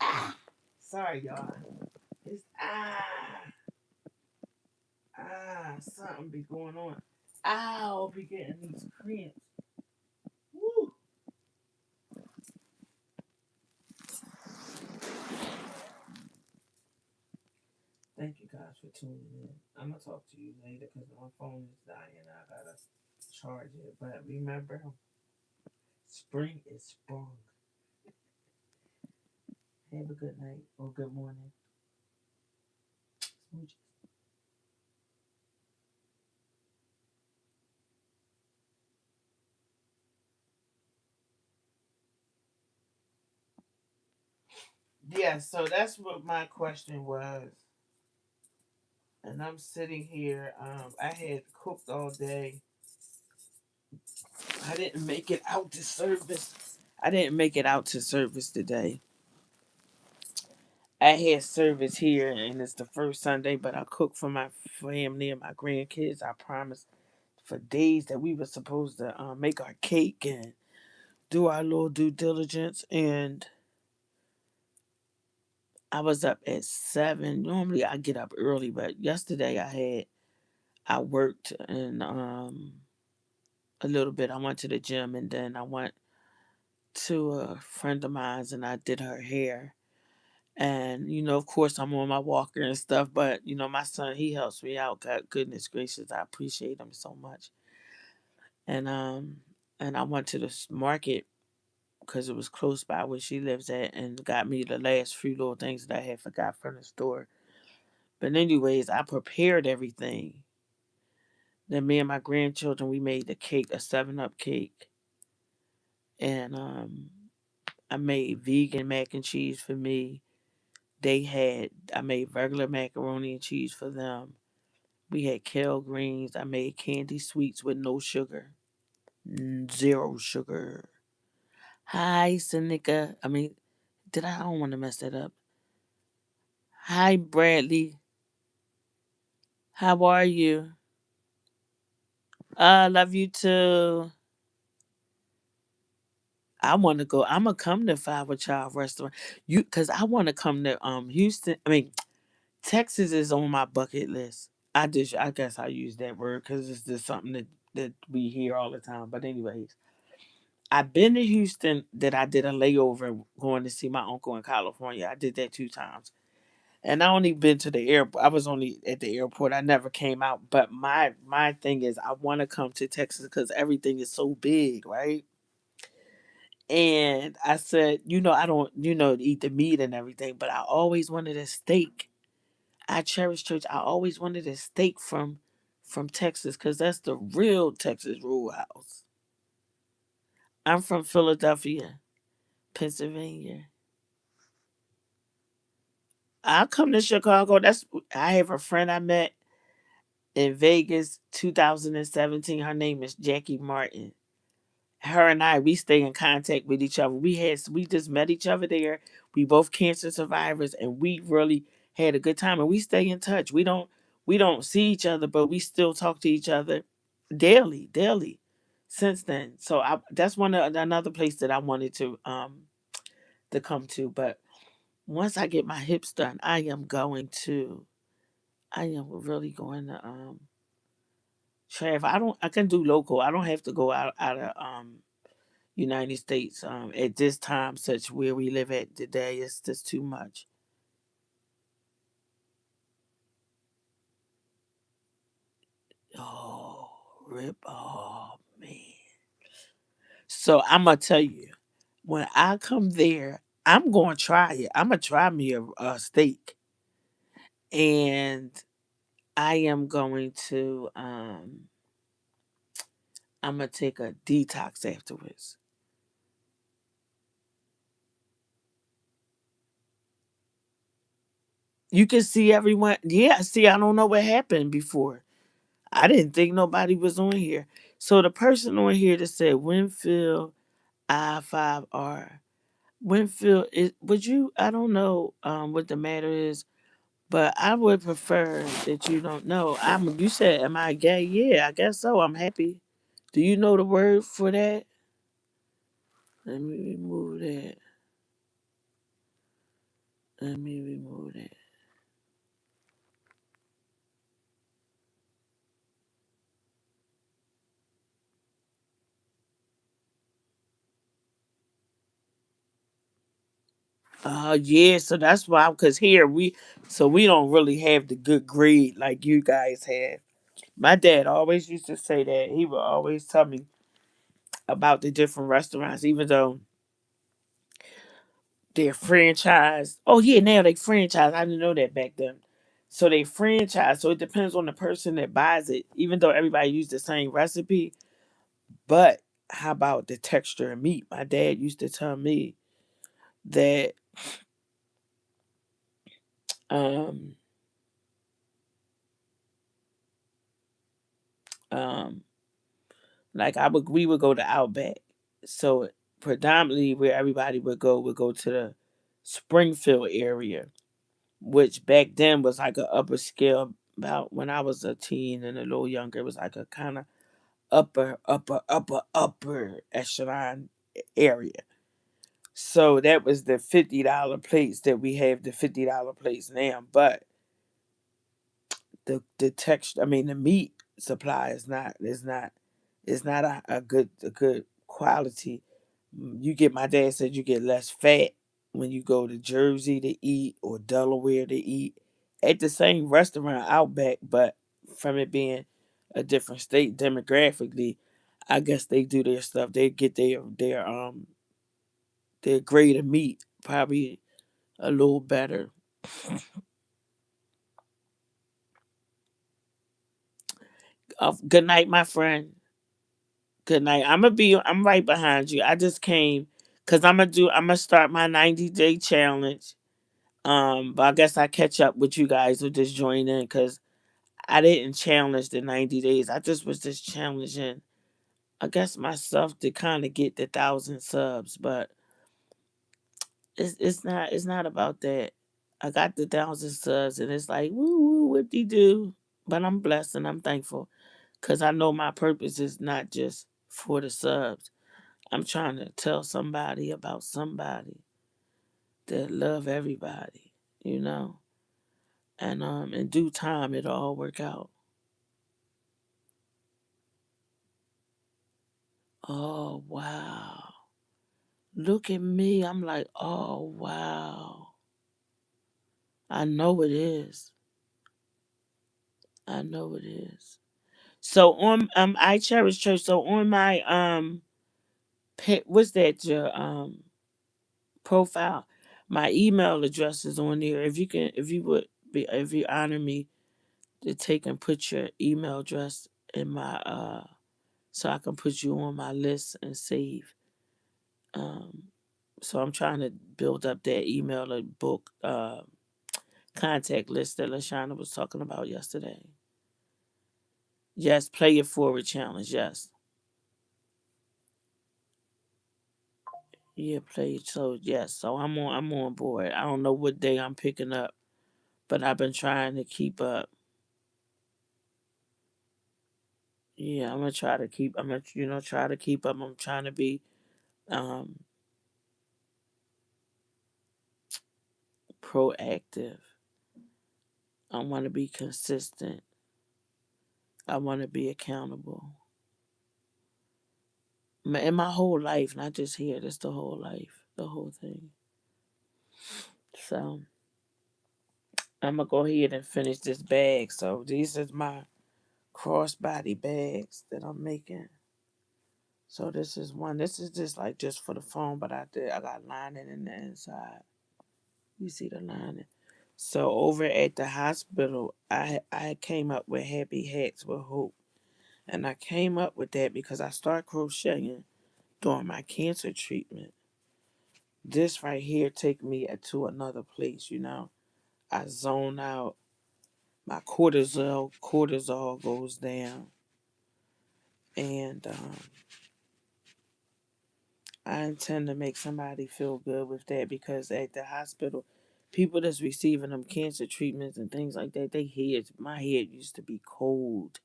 Ah. Sorry, y'all. It's something be going on. I'll be getting these cramps. Woo. Thank you guys for tuning in. I'm gonna talk to you later because my phone is dying. I gotta charge it. But remember, spring is sprung. Have a good night or good morning. Yeah, so that's what my question was. And I'm sitting here. I had cooked all day. I didn't make it out to service. I didn't make it out to service today. I had service here, and it's the first Sunday, but I cooked for my family and my grandkids. I promised for days that we were supposed to make our cake and do our little due diligence. And I was up at 7. Normally I get up early, but yesterday I worked and a little bit. I went to the gym and then I went to a friend of mine's and I did her hair. And of course, I'm on my walker and stuff. But my son, he helps me out. God, goodness gracious, I appreciate him so much. And I went to the market because it was close by where she lives at, and got me the last few little things that I had forgot from the store. But anyways, I prepared everything. Then me and my grandchildren, we made the cake, a 7-Up cake, and I made vegan mac and cheese for me. I made regular macaroni and cheese for them. We had kale greens. I made candy sweets with no sugar. Zero sugar. Hi, Seneca. I don't want to mess that up. Hi, Bradley. How are you? I love you too. I want to go. I'm gonna come to Five with Child Restaurant. Cause I want to come to Houston. Texas is on my bucket list. I guess I use that word because it's just something that we hear all the time. But anyways, I've been to Houston. That I did a layover going to see my uncle in California. I did that 2 times, and I only been to the airport. I was only at the airport. I never came out. But my thing is, I want to come to Texas because everything is so big, right? And I said, I don't, eat the meat and everything, but I always wanted a steak. I cherish church. I always wanted a steak from Texas because that's the real Texas Roadhouse. I'm from Philadelphia, Pennsylvania. I'll come to Chicago. I have a friend I met in Vegas 2017. Her name is Jackie Martin. Her and we stay in contact with each other. We just met each other there. We both cancer survivors, and we really had a good time. And we stay in touch. We don't see each other, but we still talk to each other daily since then. So that's another place that I wanted to come to. But once I get my hips done, I am really going to travel. I can do local. I don't have to go out of United States at this time, such where we live at today. It's just too much. Oh, rip. Oh, man. So I'm going to tell you, when I come there, I'm going to try it. I'm going to try me a steak. And I am going to, I'm going to take a detox afterwards. You can see everyone. Yeah, see, I don't know what happened before. I didn't think nobody was on here. So the person on here that said Winfield I5R. Winfield, would you? I don't know what the matter is, but I would prefer that you don't know. You said, am I gay? Yeah, I guess so. I'm happy. Do you know the word for that? Let me remove that. Let me remove that. Yeah, so that's why, because here we don't really have the good grade like you guys have. My dad always used to say that. He would always tell me about the different restaurants, even though they're franchised. Oh yeah, now they franchise. I didn't know that back then. So they franchise. So it depends on the person that buys it. Even though everybody used the same recipe, but how about the texture of meat? My dad used to tell me that um um like we would go to Outback. So predominantly where everybody would go to the Springfield area, which back then was like an upper scale. About when I was a teen and a little younger, it was like a kind of upper echelon area. So that was the $50 plates that we have, the $50 plates now. But the texture, I mean, the meat supply is not a good quality. You get, my dad said, you get less fat when you go to Jersey to eat or Delaware to eat at the same restaurant Outback, but from it being a different state demographically, I guess they do their stuff. They get their grade of meat probably a little better. Good night, my friend. Good night. I'm right behind you. I just came because I'm gonna start my 90-day challenge. But I guess I catch up with you guys who just joined in because I didn't challenge the 90 days. I just was just challenging, I guess, myself to kind of get the 1,000 subs. But it's not about that. I got the 1,000 subs and it's like woo woo what de do. But I'm blessed and I'm thankful because I know my purpose is not just for the subs. I'm trying to tell somebody about somebody that love everybody, you know. And in due time it'll all work out. Oh wow. Look at me. I'm like, oh wow. I know it is. I know it is. So on I cherish church. So on my what's that, your profile, my email address is on there. If you would be, if you honor me to take and put your email address in my so I can put you on my list and save. Um, so I'm trying to build up that email book contact list that Lashana was talking about yesterday. Yes, play it forward challenge. Yes, yeah, play it. So yes, so I'm on board. I don't know what day I'm picking up, but I've been trying to keep up. Yeah, I'm gonna try to keep. I'm gonna try to keep up. I'm trying to be um proactive. I want to be consistent. I want to be accountable. In my whole life, not just here. That's the whole life, the whole thing. So I'm gonna go ahead and finish this bag. So these is my crossbody bags that I'm making. So this is one. This is just like just for the phone, but I got lining in the inside. You see the lining. So over at the hospital, I came up with happy hats with hope, and I came up with that because I started crocheting during my cancer treatment. This right here take me to another place. I zone out. My cortisol goes down, and I intend to make somebody feel good with that because at the hospital, people that's receiving them cancer treatments and things like that, my head used to be cold.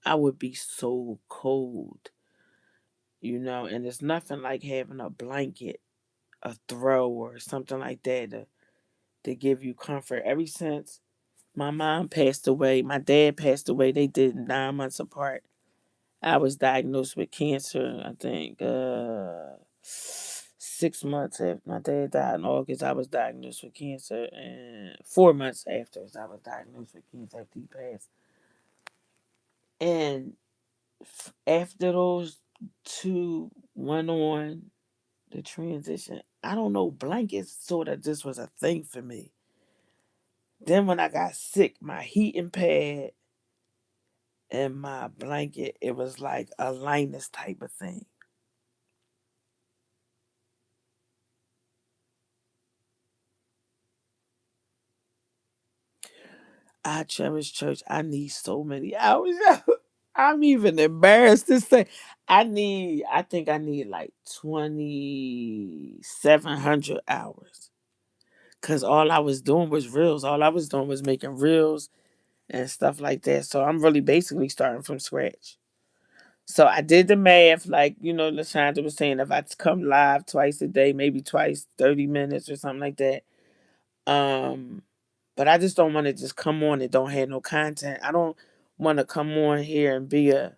I would be so cold, and it's nothing like having a blanket, a throw, or something like that to give you comfort. Ever since my mom passed away, my dad passed away, they did 9 months apart. I was diagnosed with cancer, I think, 6 months after my dad died in August. I was diagnosed with cancer, and 4 months after I was diagnosed with cancer after he passed. And after those two went on the transition, I don't know, blankets sort of just was a thing for me. Then when I got sick, my heating pad and my blanket, it was like a Linus type of thing. I cherish church. I need so many hours. I'm even embarrassed to say I think I need like 2,700 hours. Cause all I was doing was reels. All I was doing was making reels and stuff like that. So I'm really basically starting from scratch. So I did the math, like, LaShonda was saying, if I come live twice a day, maybe twice 30 minutes or something like that. Um but I just don't want to just come on and don't have no content. I don't want to come on here and be a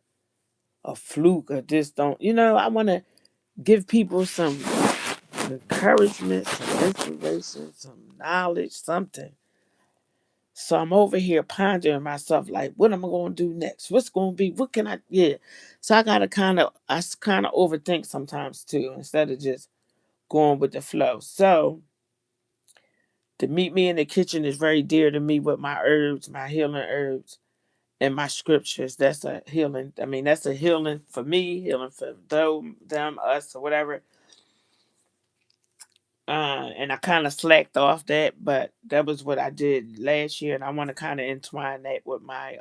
fluke or just don't, I want to give people some encouragement, some inspiration, some knowledge, something. So I'm over here pondering myself like, what am I going to do next? What's going to be? What can I? Yeah. So I gotta kind of overthink sometimes too, instead of just going with the flow. So to meet me in the kitchen is very dear to me with my herbs, my healing herbs, and my scriptures. That's a healing. I mean, that's a healing for me, healing for them, us, or whatever. And I kind of slacked off that, but that was what I did last year, and I want to kind of entwine that with my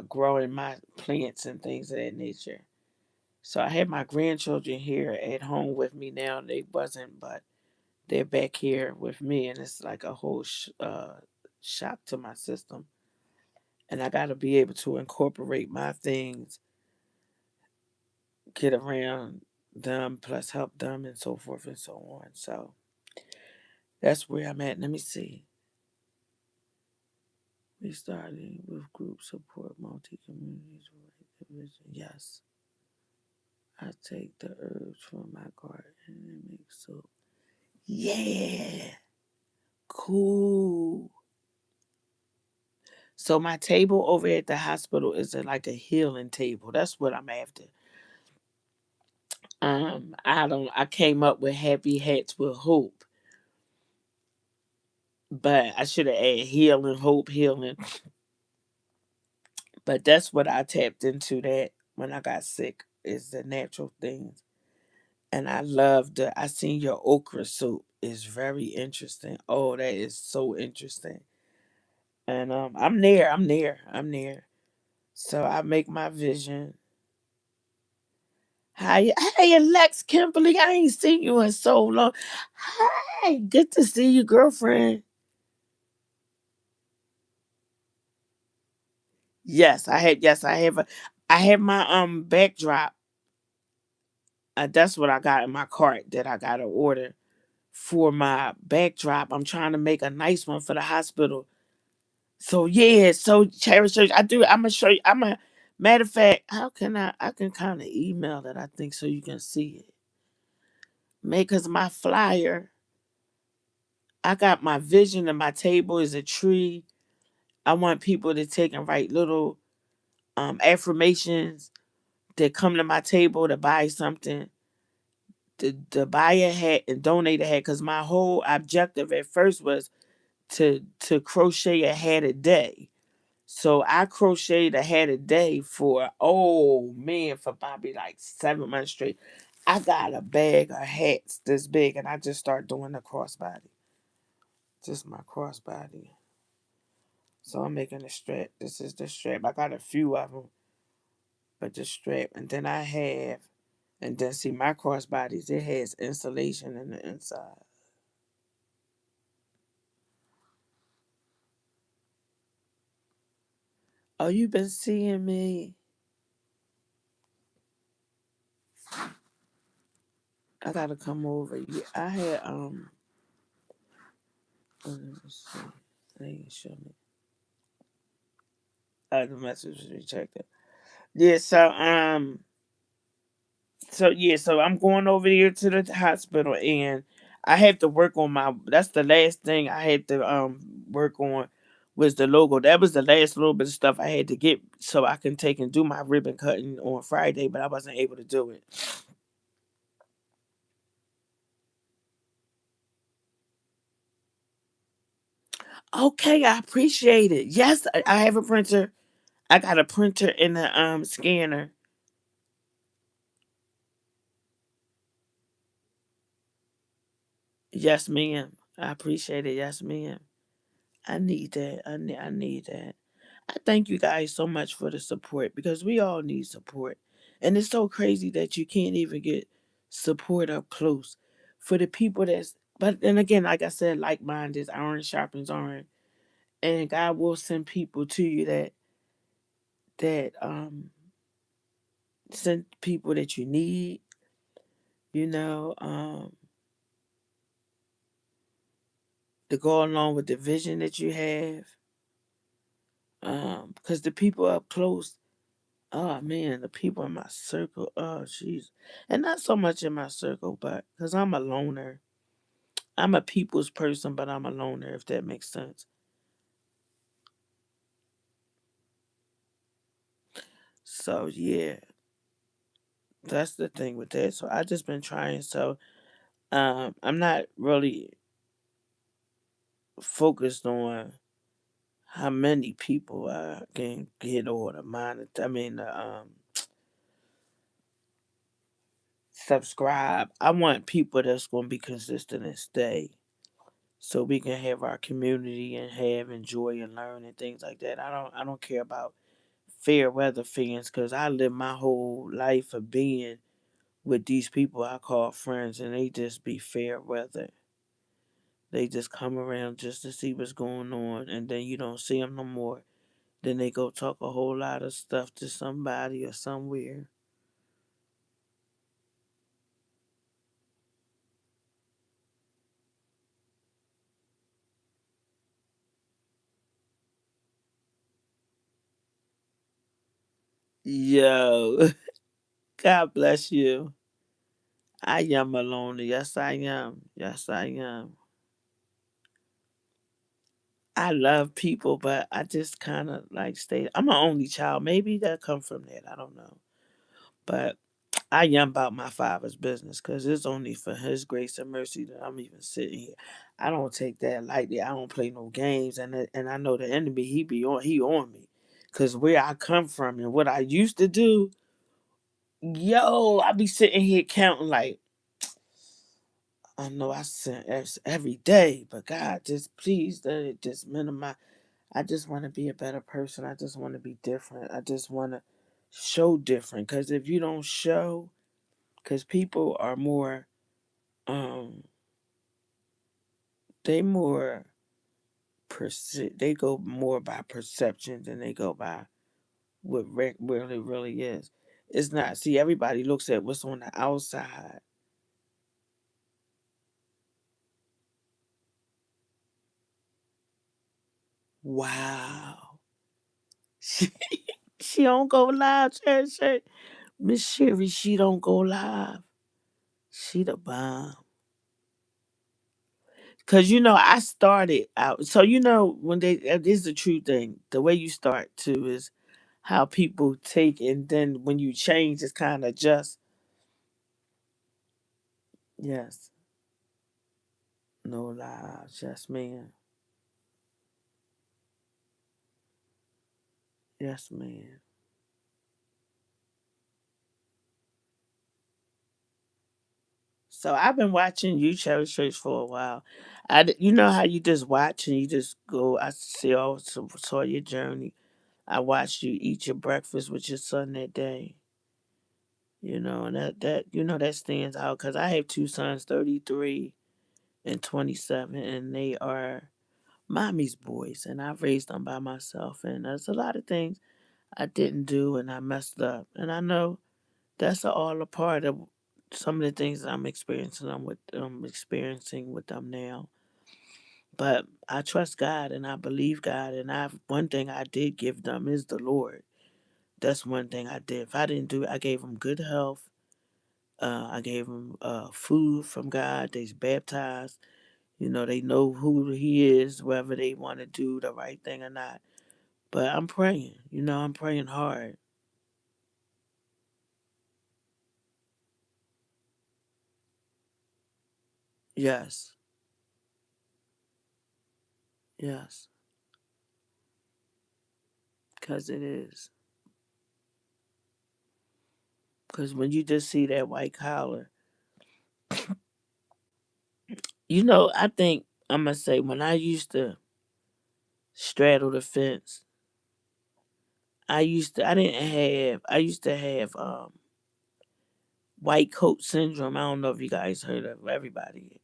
growing my plants and things of that nature. So I had my grandchildren here at home with me now. They wasn't, but they're back here with me, and it's like a whole shock to my system. And I got to be able to incorporate my things, get around them, plus help them, and so forth and so on. So that's where I'm at. Let me see. We started with group support, multi communities. Yes. I take the herbs from my garden and make soup. Yeah. Cool. So my table over at the hospital is like a healing table. That's what I'm after. I came up with happy hats with hope, but I should have added healing, hope, healing. But that's what I tapped into that when I got sick is the natural things. And I seen your okra soup is very interesting. Oh, that is so interesting. And I'm there. So I make my vision. Hi, hey, Lex Kimberly, I ain't seen you in so long. Hi, good to see you, girlfriend. I have my backdrop. That's what I got in my cart that I gotta order for my backdrop. I'm trying to make a nice one for the hospital. So yeah, so Cherish Church, I do. I'm gonna show you. Matter of fact, how can I can kind of email that I think so you can see it. Make cause my flyer, I got my vision and my table is a tree. I want people to take and write little affirmations that come to my table to buy something. To buy a hat and donate a hat, because my whole objective at first was to crochet a hat a day. So I crocheted a hat a day for, oh man, for probably like 7 months straight. I got a bag of hats this big, and I just start doing the crossbody, just my crossbody. So I'm making a strap. This is the strap. I got a few of them, but the strap, and then I have, and then see my crossbodies. It has insulation in the inside. Oh, you been seeing me? I gotta come over. Yeah, I had let me see. They didn't show me. The message was rejected. Yeah, so I'm going over here to the hospital, and I have to work on my. That's the last thing I had to work on was the logo. That was the last little bit of stuff I had to get so I can take and do my ribbon cutting on Friday, but I wasn't able to do it. Okay, I appreciate it. Yes, I have a printer. I got a printer and a scanner. Yes, ma'am. I appreciate it. Yes, ma'am. I need that. I need that. I thank you guys so much for the support because we all need support. And it's so crazy that you can't even get support up close for the people that's but then again, like I said, like minded, iron sharpens iron. And God will send people to you that send people that you need, you know, to go along with the vision that you have. Because the people up close, oh man, the people in my circle, oh jeez, and not so much in my circle, but because I'm a loner, I'm a people's person, but I'm a loner. If that makes sense. So yeah, that's the thing with that. So I just been trying. So I'm not really focused on how many people I can get or the mind. I mean, subscribe. I want people that's gonna be consistent and stay. So we can have our community and have enjoy and learn and things like that. I don't care about fair weather fans because I live my whole life of being with these people I call friends, and they just be fair weather. They just come around just to see what's going on, and then you don't see them no more. Then they go talk a whole lot of stuff to somebody or somewhere. Yo, God bless you. I am a loner. Yes, I am. Yes, I am. I love people, but I just kind of like stay. I'm an only child. Maybe that come from that. I don't know. But I am about my father's business because it's only for his grace and mercy that I'm even sitting here. I don't take that lightly. I don't play no games, and I know the enemy. He on me, cause where I come from and what I used to do. Yo, I be sitting here counting like I know I sin every day, but God, just please let it just minimize. I just want to be a better person. I just want to be different. I just want to show different. Cause if you don't show, cause people are more um they more they go more by perception than they go by what really is. It's not. See, everybody looks at what's on the outside. Wow. She, she don't go live, church. Miss Sherry, she don't go live. She the bomb. Cause I started out. So when this is the true thing. The way you start too is how people take, and then when you change, it's kind of just yes, no lies, yes, man, yes, man. So I've been watching You Cherish Church for a while. You know how you just watch and you just go. I see, also saw your journey. I watched you eat your breakfast with your son that day. And that stands out because I have two sons, 33 and 27, and they are mommy's boys, and I've raised them by myself. And there's a lot of things I didn't do, and I messed up, and I know that's all a part of some of the things that I'm experiencing with them now. But I trust God and I believe God, and one thing I did give them is the Lord. That's one thing I did. If I didn't do it, I gave them good health. I gave them food from God. They's baptized. They know who He is, whether they want to do the right thing or not. But I'm praying. I'm praying hard. Yes, yes, because it is. Because when you just see that white collar, I think I'm gonna say when I used to straddle the fence, I used to have white coat syndrome. I don't know if you guys heard of. Everybody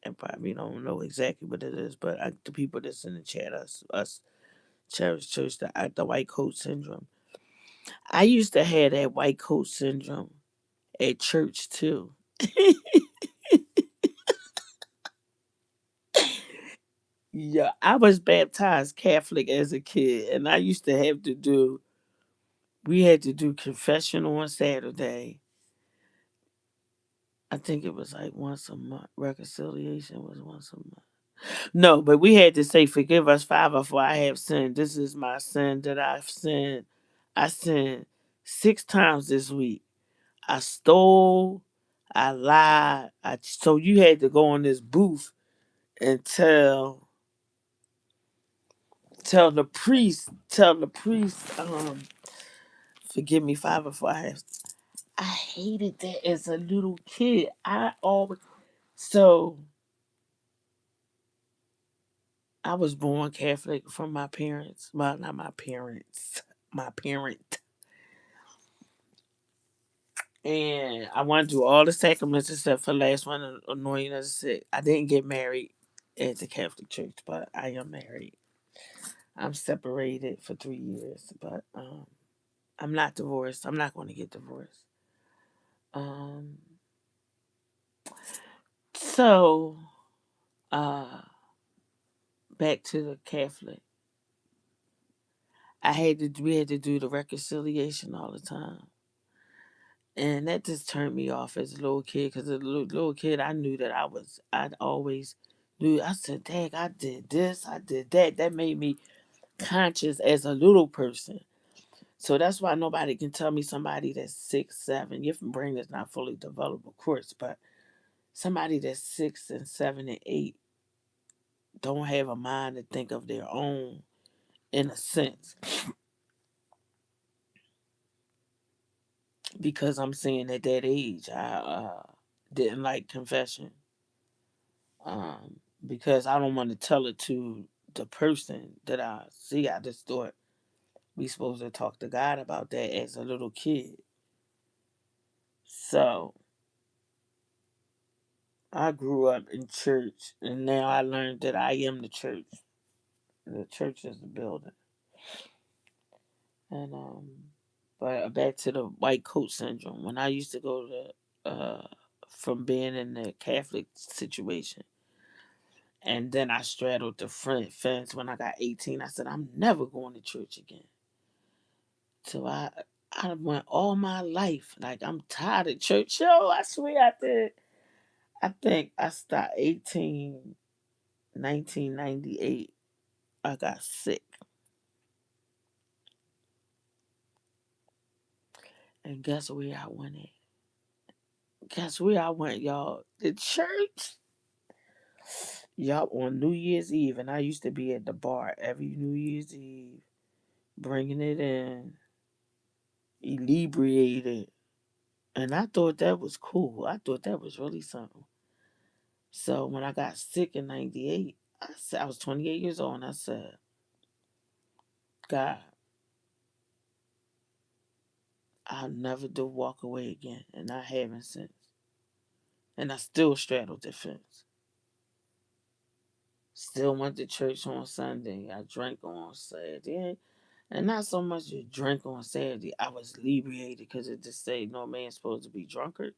and probably don't know exactly what it is, but the people that's in the chat, us Cherish Church, the white coat syndrome. I used to have that white coat syndrome at church too. Yeah, I was baptized Catholic as a kid, and I used to have to do. We had to do confession on Saturday. I think it was like once a month. Reconciliation was once a month. No, but we had to say, "Forgive us, Father, for I have sinned. This is my sin that I've sinned. I sinned 6 times this week. I stole. I lied. So you had to go on this booth and tell the priest, forgive me, Father, for I have. I hated that as a little kid. So I was born Catholic from my parents. Well, not my parents, my parent. And I want to do all the sacraments except for the last one, anointing of the sick. I didn't get married at the Catholic Church, but I am married. I'm separated for 3 years, but I'm not divorced. I'm not going to get divorced. Um, so uh, back to the Catholic. We had to do the reconciliation all the time. And that just turned me off as a little kid because as a little kid, I knew that I'd always knew. I said, Dad, I did this, I did that. That made me conscious as a little person. So that's why nobody can tell me somebody that's 6, 7. Your brain is not fully developed, of course, but somebody that's 6 and 7 and 8 don't have a mind to think of their own in a sense. Because I'm saying at that age, I didn't like confession. Because I don't want to tell it to the person that I see. I just thought we supposed to talk to God about that as a little kid. So I grew up in church, and now I learned that I am the church. The church is the building. And but back to the white coat syndrome. When I used to go to from being in the Catholic situation, and then I straddled the front fence when I got 18. I said I'm never going to church again. So I went all my life like I'm tired of church. Yo, I swear I did. I think I stopped 1998. I got sick. And guess where I went at? Guess where I went, y'all? The church. Y'all on New Year's Eve, and I used to be at the bar every New Year's Eve, bringing it in, inebriated, and I thought that was cool. I thought that was really something. So when I got sick in '98, I said I was 28 years old, and I said, God, I'll never do walk away again, and I haven't since. And I still straddled the fence. Still went to church on Sunday. I drank on Saturday. And not so much to drink on Saturday. I was inebriated because it just say no man's supposed to be drunkard.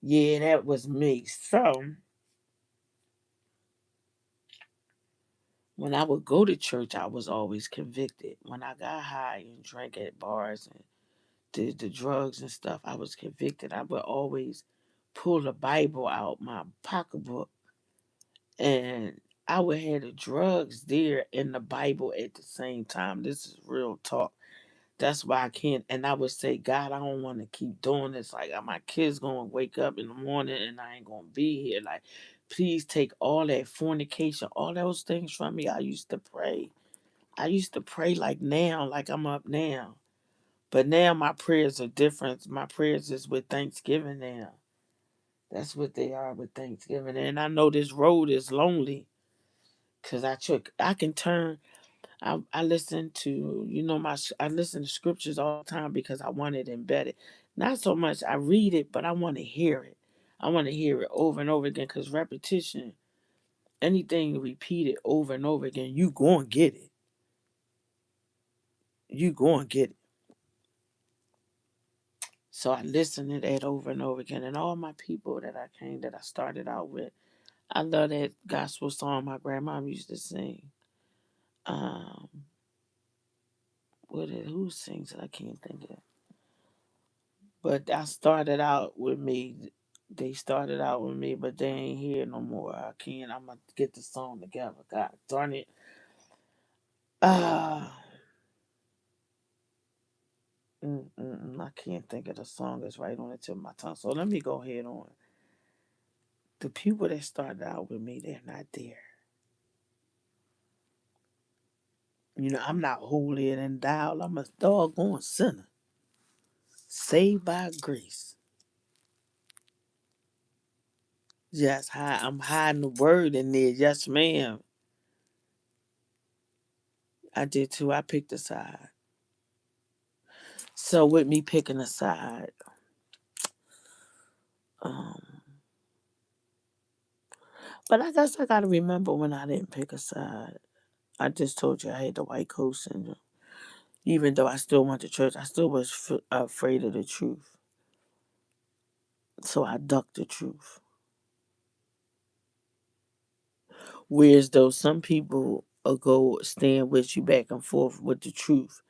Yeah, that was me. So when I would go to church, I was always convicted. When I got high and drank at bars and did the drugs and stuff, I was convicted. I would always pull the Bible out my pocketbook, and I would have the drugs there and the Bible at the same time. This is real talk. That's why I can't. And I would say, God, I don't want to keep doing this. Like, my kids going to wake up in the morning and I ain't going to be here. Like, please take all that fornication, all those things from me. I used to pray. I used to pray like now, like I'm up now. But now my prayers are different. My prayers is with Thanksgiving now. That's what they are with Thanksgiving. And I know this road is lonely because I can turn. I listen to, I listen to scriptures all the time because I want it embedded. Not so much I read it, but I want to hear it. I want to hear it over and over again because repetition, anything repeated over and over again, you going to get it. You going to get it. So I listen to that over and over again. And all my people that I started out with, I love that gospel song my grandma used to sing. Um, who sings it? I can't think of it. But I started out with me. They started out with me, but they ain't here no more. I can't. I'm gonna get the song together. God darn it. Ah, I can't think of the song. It's right on the tip of my tongue. So let me go ahead on. The people that started out with me, they're not there. I'm not holier than thou. I'm a doggone sinner, saved by grace. Yes, I'm hiding the word in there. Yes, ma'am. I did too. I picked a side. So with me picking a side, um, but I guess I gotta remember when I didn't pick a side. I just told you I had the white coat syndrome. Even though I still went to church, I still was afraid of the truth. So I ducked the truth. Whereas though some people will go stand with you back and forth with the truth.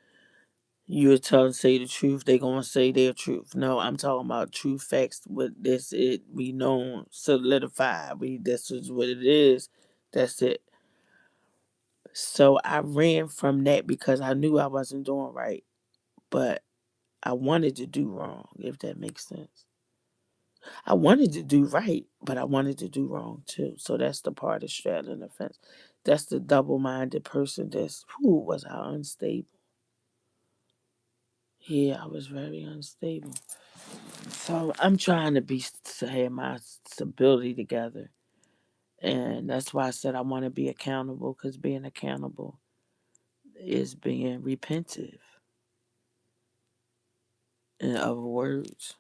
You tell them say the truth, they gonna say their truth. No, I'm talking about true facts. With this, it we known solidified. This is what it is. That's it. So I ran from that because I knew I wasn't doing right, but I wanted to do wrong. If that makes sense, I wanted to do right, but I wanted to do wrong too. So that's the part of straddling the fence. That's the double-minded person. That's who was I unstable. Yeah, I was very unstable. So I'm trying to have my stability together. And that's why I said I want to be accountable because being accountable is being repentive. In other words,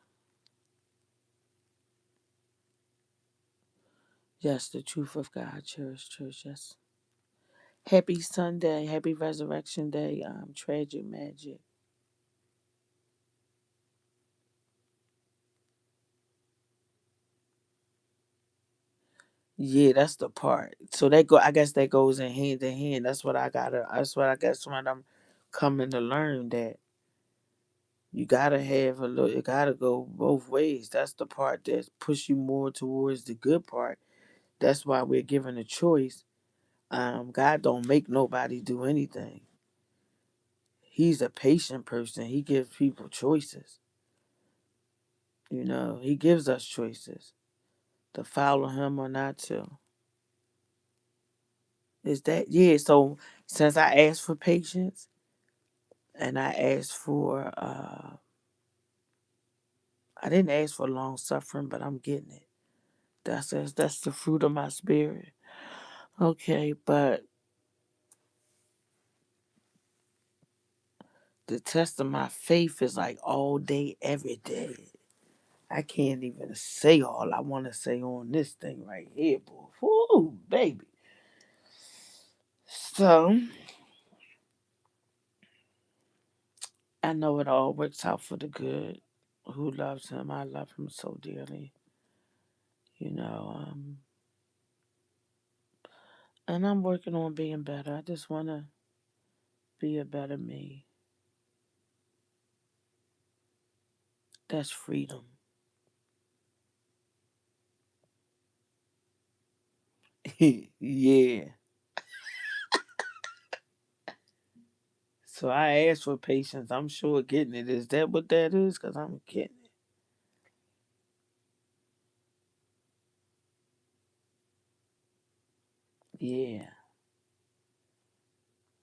yes, the truth of God, church. Yes. Happy Sunday, happy Resurrection Day, Tragic Magic. Yeah, that's the part. So I guess that goes in hand in hand. That's what I guess when I'm coming to learn that you gotta have a little. It gotta go both ways. That's the part that push you more towards the good part. That's why we're given a choice. God don't make nobody do anything. He's a patient person. He gives people choices. He gives us choices to follow him or not to. Is that yeah? So since I asked for patience and I didn't ask for long suffering, but I'm getting it. That's the fruit of my spirit. Okay, but the test of my faith is like all day, every day. I can't even say all I want to say on this thing right here, boy. Woo, baby. So I know it all works out for the good. Who loves him? I love him so dearly. You know, and I'm working on being better. I just want to be a better me. That's freedom. Yeah. So I asked for patience. I'm sure getting it. Is that what that is? Because I'm getting it. Yeah.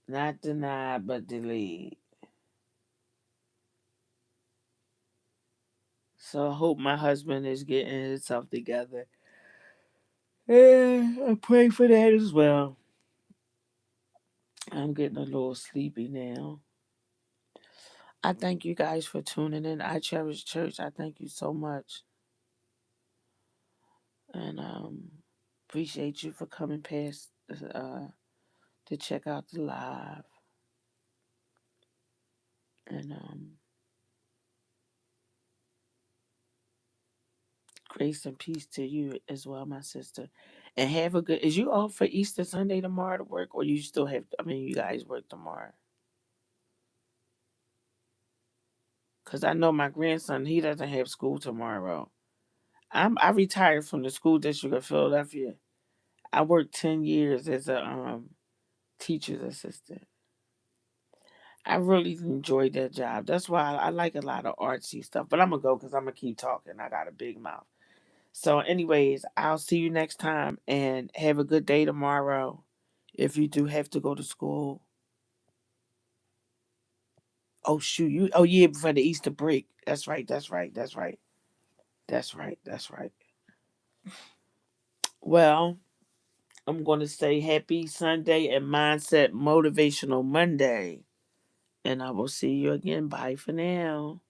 Not denied, but delayed. So I hope my husband is getting himself together. Yeah, I pray for that as well. I'm getting a little sleepy now. I thank you guys for tuning in. I Cherish Church. I thank you so much. And appreciate you for coming past to check out the live. And grace and peace to you as well, my sister. And have a good. Is you off for Easter Sunday tomorrow to work, or you still have? I mean, you guys work tomorrow. Cause I know my grandson, he doesn't have school tomorrow. I retired from the school district of Philadelphia. I worked 10 years as a teacher's assistant. I really enjoyed that job. That's why I like a lot of artsy stuff. But I'm gonna go because I'm gonna keep talking. I got a big mouth. So, anyways, I'll see you next time and have a good day tomorrow. If you do have to go to school. Oh shoot, you oh yeah, before the Easter break. That's right, that's right, that's right. That's right, that's right. Well, I'm gonna say happy Sunday and mindset motivational Monday. And I will see you again. Bye for now.